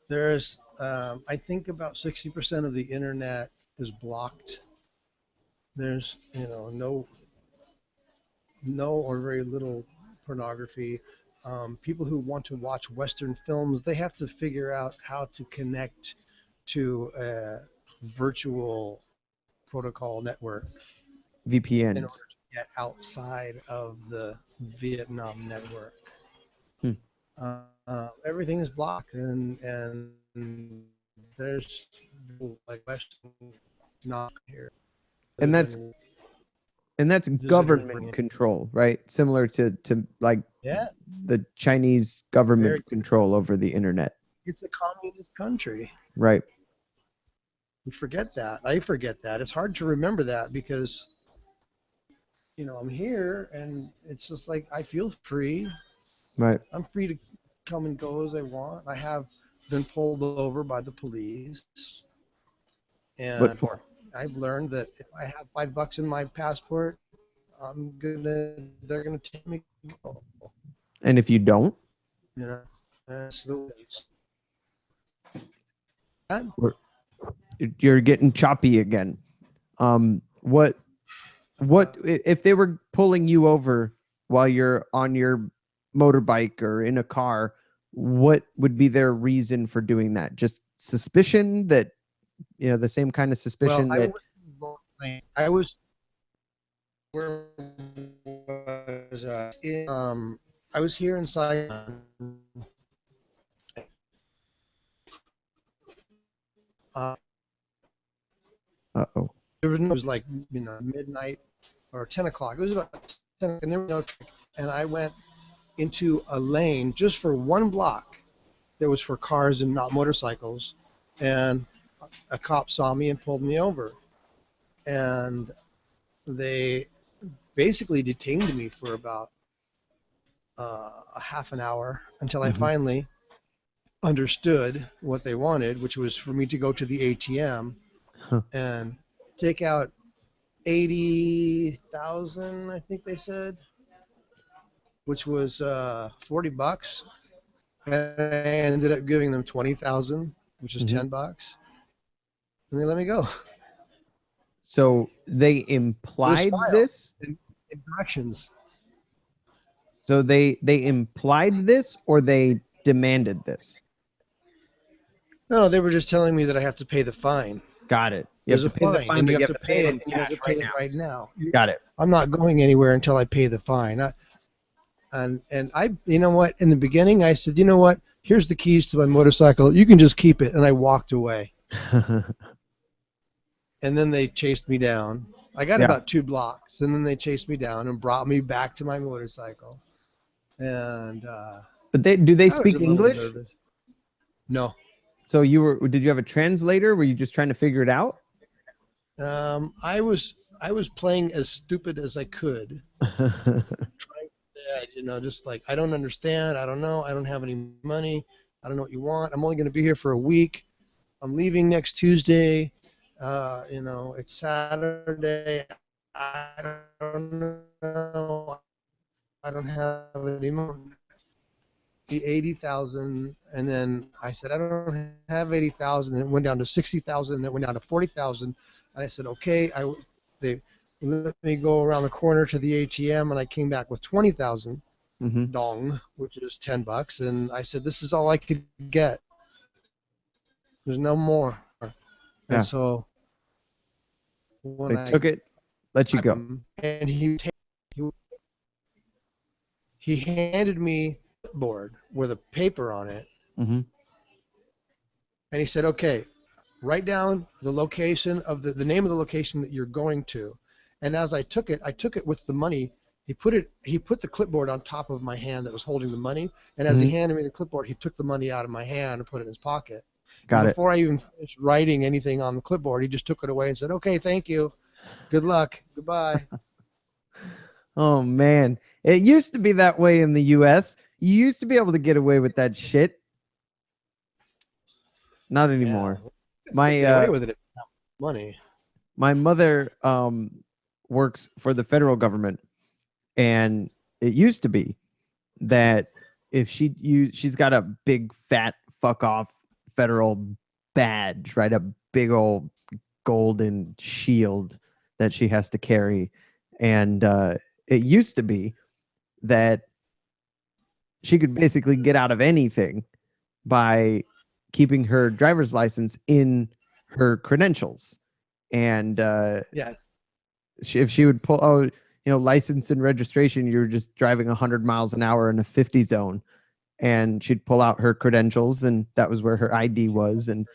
There's, I think about 60% of the internet is blocked. There's, no or very little pornography. People who want to watch Western films, they have to figure out how to connect to a virtual protocol network in order VPNs. to get outside of the Vietnam network. Hmm. Everything is blocked, and there's like Western not here. And that's Visiting government in- control, right? Similar to like Yeah, the Chinese government Very- control over the internet, it's a communist country. right? You forget that. I forget that. It's hard to remember that because, I'm here and it's just like I feel free. Right. I'm free to come and go as I want. I have been pulled over by the police, and What for? I've learned that if I have $5 in my passport, they're gonna take me. And if you don't, That's the way. you're getting choppy again. What if they were pulling you over while you're on your motorbike or in a car? What would be their reason for doing that? Just suspicion that the same kind of suspicion Well, that I was where was I was here in Saigon. uh-oh. It was like midnight or 10 o'clock. It was about 10, and there was no traffic. And I went into a lane just for one block that was for cars and not motorcycles, and a cop saw me and pulled me over, and they basically detained me for about a half an hour until I finally understood what they wanted, which was for me to go to the ATM and take out 80,000, I think they said, which was $40, and I ended up giving them 20,000, which is $10, and they let me go. So they implied smile. this. Infractions. So they implied this or they demanded this? No, they were just telling me that I have to pay the fine. Got it. You There's have a to pay the fine, fine, and but you you have have to to pay pay it it, in and you have to cash pay right it now. right now. Got it. I'm not going anywhere until I pay the fine. And I, you know what? In the beginning, I said, you know what? Here's the keys to my motorcycle. You can just keep it. And I walked away. And then they chased me down. I got Yeah. about 2 blocks, and then they chased me down and brought me back to my motorcycle. And But do they I was a speak little English? nervous. No. So did you have a translator? Were you just trying to figure it out? I was playing as stupid as I could. Trying just like, I don't understand. I don't know. I don't have any money. I don't know what you want. I'm only going to be here for a week. I'm leaving next Tuesday. It's Saturday. I don't know. I don't have any money. 80,000, and then I said I don't have 80,000, and it went down to 60,000, and it went down to 40,000, and I said okay. They let me go around the corner to the ATM, and I came back with 20,000 Mm-hmm. dong, which is $10, and I said this is all I could get. There's no more. Yeah. And so when They took it, let you go. and he handed me a board with a paper on it, Mm-hmm. and he said, okay, write down the location of the name of the location that you're going to. And as I took it with the money. He put the clipboard on top of my hand that was holding the money, and as he handed me the clipboard, he took the money out of my hand and put it in his pocket. Got it. Before I even finished writing anything on the clipboard, he just took it away and said, okay, thank you. Good luck. Goodbye. Oh man. It used to be that way in the US. You used to be able to get away with that shit. Not anymore. Yeah. Get away with it if you have money. My mother works for the federal government, and it used to be that if she's got a big fat fuck off federal badge, right? A big old golden shield that she has to carry. And it used to be that she could basically get out of anything by keeping her driver's license in her credentials. And yes, if she would pull, license and registration, you're just driving 100 miles an hour in a 50 zone. And she'd pull out her credentials, and that was where her ID was. And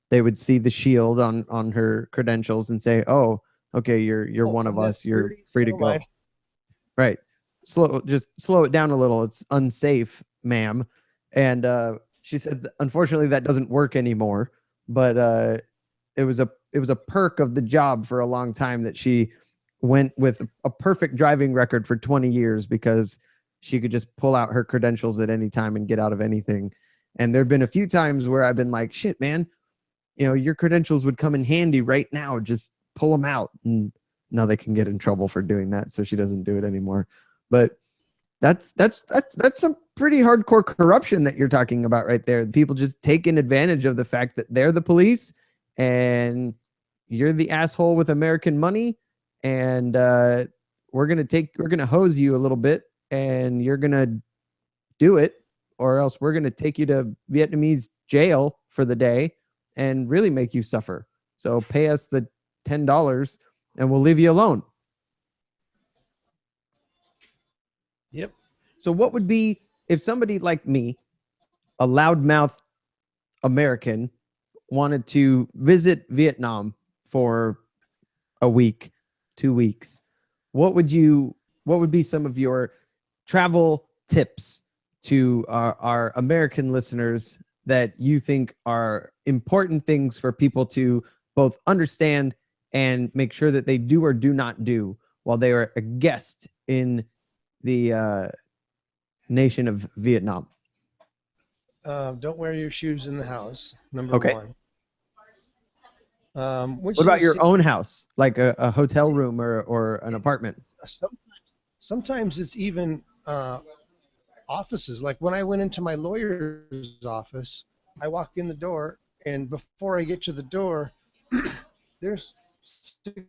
they would see the shield on her credentials and say, oh, okay, you're one of us. You're free to go. Right. Just slow it down a little. It's unsafe, ma'am. And she says, unfortunately, that doesn't work anymore. But it was a perk of the job for a long time that she went with a perfect driving record for 20 years because she could just pull out her credentials at any time and get out of anything. And there've been a few times where I've been like, shit, man, your credentials would come in handy right now. Just pull them out. And now they can get in trouble for doing that. So she doesn't do it anymore. But that's some pretty hardcore corruption that you're talking about right there. People just taking advantage of the fact that they're the police and you're the asshole with American money. And we're going to hose you a little bit and you're going to do it, or else we're going to take you to Vietnamese jail for the day and really make you suffer. So pay us the $10 and we'll leave you alone. Yep. So what would be, if somebody like me, a loudmouth American, wanted to visit Vietnam for a week, 2 weeks, what would be some of your travel tips to our American listeners that you think are important things for people to both understand and make sure that they do or do not do while they are a guest in the nation of Vietnam? Don't wear your shoes in the house, number Okay. one. What about your own house, like a hotel room or an apartment? Sometimes it's even offices. Like when I went into my lawyer's office, I walk in the door, and before I get to the door, there's 6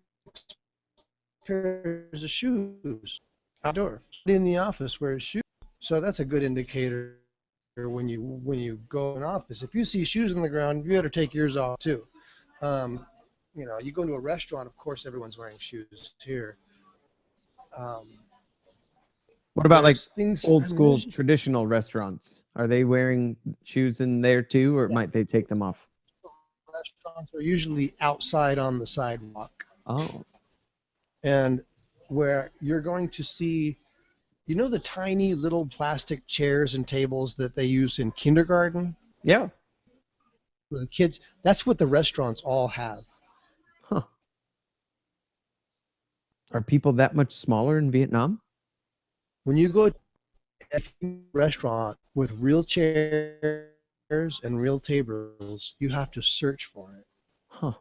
pairs of shoes outdoor. In the office wears shoes. So that's a good indicator when you go in office. If you see shoes on the ground, you better take yours off too. Um, you go into a restaurant, of course, everyone's wearing shoes here. Um, What about like there's things. old I mean, school traditional restaurants? Are they wearing shoes in there too, or might they take them off? restaurants are usually outside on the sidewalk, Oh, and where you're going to see, the tiny little plastic chairs and tables that they use in kindergarten yeah. for the kids. That's what the restaurants all have. Huh. Are people that much smaller in Vietnam? When you go to a restaurant with real chairs and real tables, you have to search for it. Huh.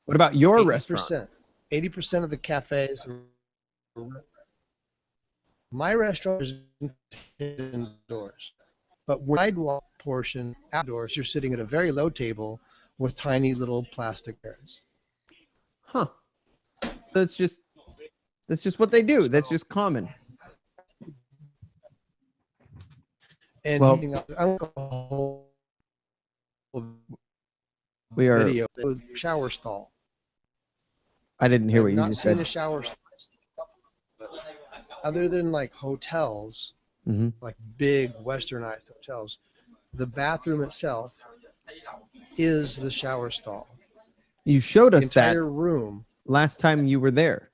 What about your restaurant? 80%. 80% of the cafes. My restaurant is indoors, but when sidewalk portion outdoors, you're sitting at a very low table with tiny little plastic chairs. Huh. That's just what they do. That's just common. And Well, I'm a whole we are. video shower stall. I didn't hear I've what you not just seen said. a shower stall, other than like hotels, Hmm. like big westernized hotels. The bathroom itself is the shower stall. You showed The us that entire room. last time you were there.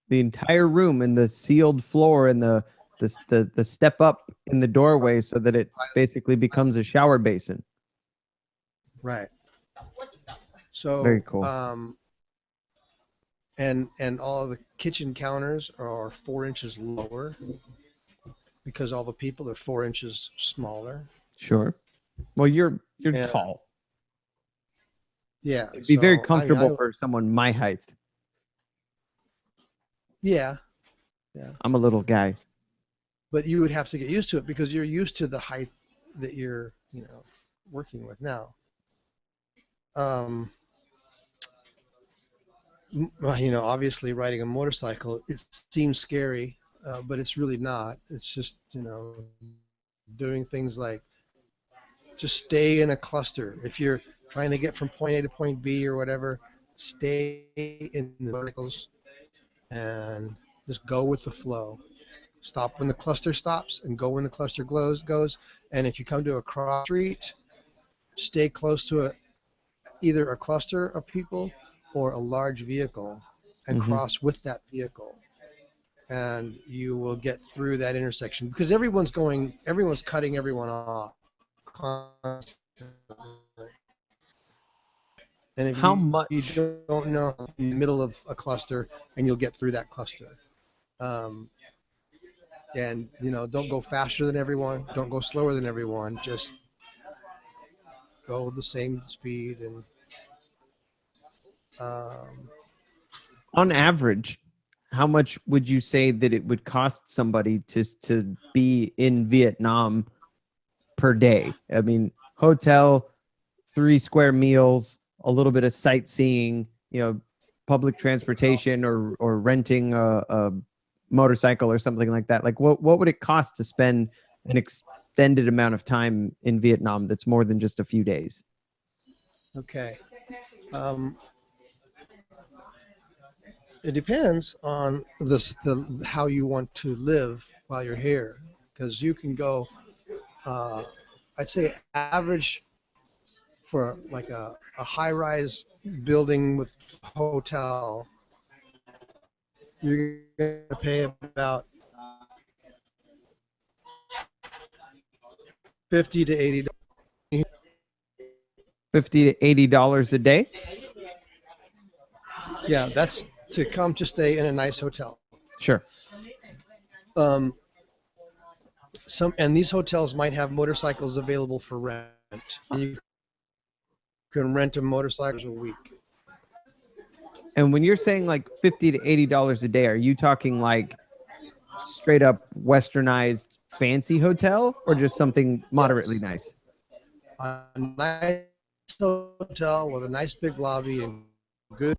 The entire room and the sealed floor and the step up in the doorway so that it basically becomes a shower basin. Right. So Very cool. And all of the kitchen counters are 4 inches lower because all the people are 4 inches smaller. Sure. Well, you're And, tall. Yeah. It'd be very so, comfortable for someone my height. Yeah. I'm a little guy. But you would have to get used to it because you're used to the height that you're, working with now. Obviously riding a motorcycle, it seems scary, but it's really not. It's just, doing things like just stay in a cluster. If you're trying to get from point A to point B or whatever, stay in the motorcycles and just go with the flow. Stop when the cluster stops and go when the cluster goes. And if you come to a cross street, stay close to either a cluster of people or a large vehicle and cross with that vehicle. And you will get through that intersection because everyone's cutting everyone off constantly. And if How you much? don't know, in the middle of a cluster, and you'll get through that cluster. And don't go faster than everyone, don't go slower than everyone, just go the same speed. And On average, how much would you say that it would cost somebody to be in Vietnam per day? I mean, hotel, 3 square meals, a little bit of sightseeing, public transportation or renting a motorcycle or something like that. Like what would it cost to spend an extended amount of time in Vietnam that's more than just a few days? Okay. It depends on how you want to live while you're here, because you can go. I'd say average for like a high-rise building with hotel, you're going to pay about $50 to $80. $50 to $80 a day? Yeah, that's to come to stay in a nice hotel. Sure. And these hotels might have motorcycles available for rent. And you can rent a motorcycle a week. And when you're saying like $50 to $80 a day, are you talking like straight up westernized fancy hotel or just something moderately nice? A nice hotel with a nice big lobby and good,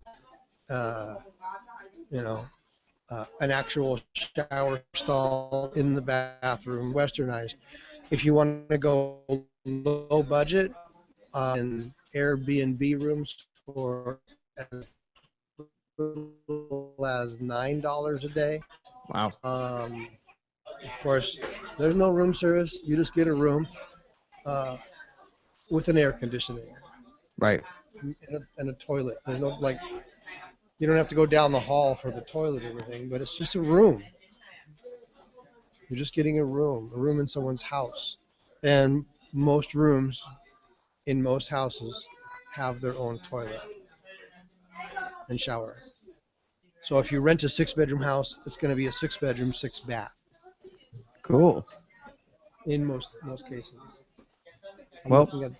an actual shower stall in the bathroom, westernized. If you want to go low budget, in Airbnb rooms for as little as $9 a day. Wow. Of course, there's no room service. You just get a room with an air conditioning Right. and a toilet. There's no like you don't have to go down the hall for the toilet or anything, but it's just a room. You're just getting a room in someone's house. And most rooms in most houses have their own toilet and shower. So if you rent a 6-bedroom house, it's going to be a 6-bedroom, 6-bath Cool. in most cases. I'm Well- looking at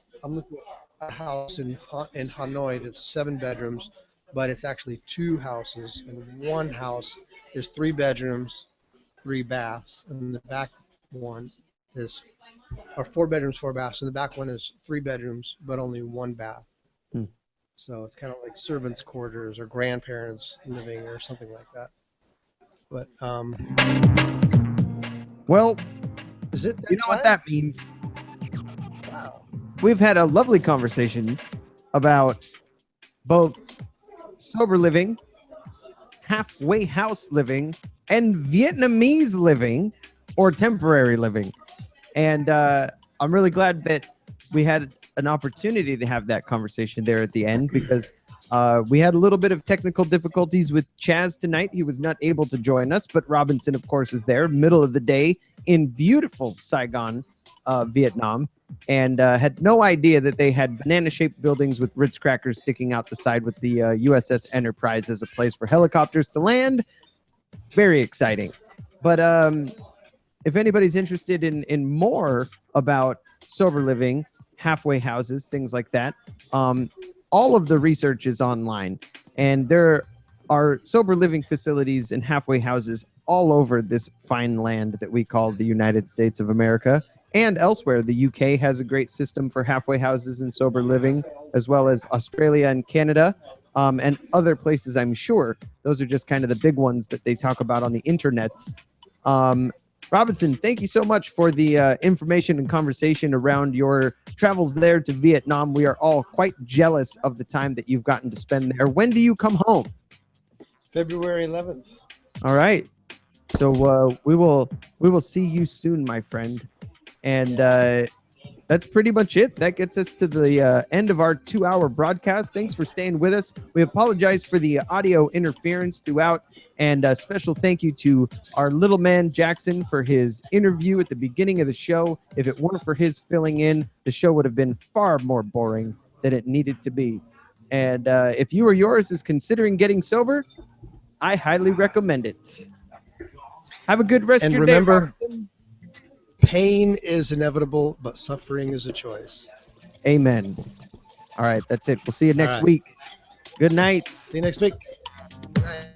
a house in Hanoi that's 7 bedrooms, but it's actually 2 houses, and one house is 3 bedrooms, 3 baths, and the back one is 4 bedrooms, 4 baths, and the back one is 3 bedrooms, but only 1 bath. Hmm. So it's kind of like servants' quarters or grandparents living or something like that. But Well, is it? you know what that means? Wow. We've had a lovely conversation about both sober living, halfway house living, and Vietnamese living or temporary living. And I'm really glad that we had an opportunity to have that conversation there at the end, because we had a little bit of technical difficulties with Chaz tonight. He was not able to join us, but Robinson, of course, is there middle of the day in beautiful Saigon, Vietnam, and had no idea that they had banana-shaped buildings with Ritz crackers sticking out the side with the USS Enterprise as a place for helicopters to land. Very exciting. But if anybody's interested in more about sober living, halfway houses, things like that, all of the research is online, and there are sober living facilities and halfway houses all over this fine land that we call the United States of America and elsewhere. The UK has a great system for halfway houses and sober living, as well as Australia and Canada, and other places, I'm sure. Those are just kind of the big ones that they talk about on the internets. Robinson, thank you so much for the information and conversation around your travels there to Vietnam. We are all quite jealous of the time that you've gotten to spend there. When do you come home? February 11th. All right. So we will see you soon, my friend. And that's pretty much it. That gets us to the end of our 2-hour broadcast. Thanks for staying with us. We apologize for the audio interference throughout. And a special thank you to our little man, Jackson, for his interview at the beginning of the show. If it weren't for his filling in, the show would have been far more boring than it needed to be. And if you or yours is considering getting sober, I highly recommend it. Have a good rest of your day. And remember, Robinson. pain is inevitable, but suffering is a choice. Amen. All right, that's it. We'll see you next right. week. Good night. See you next week. Good night.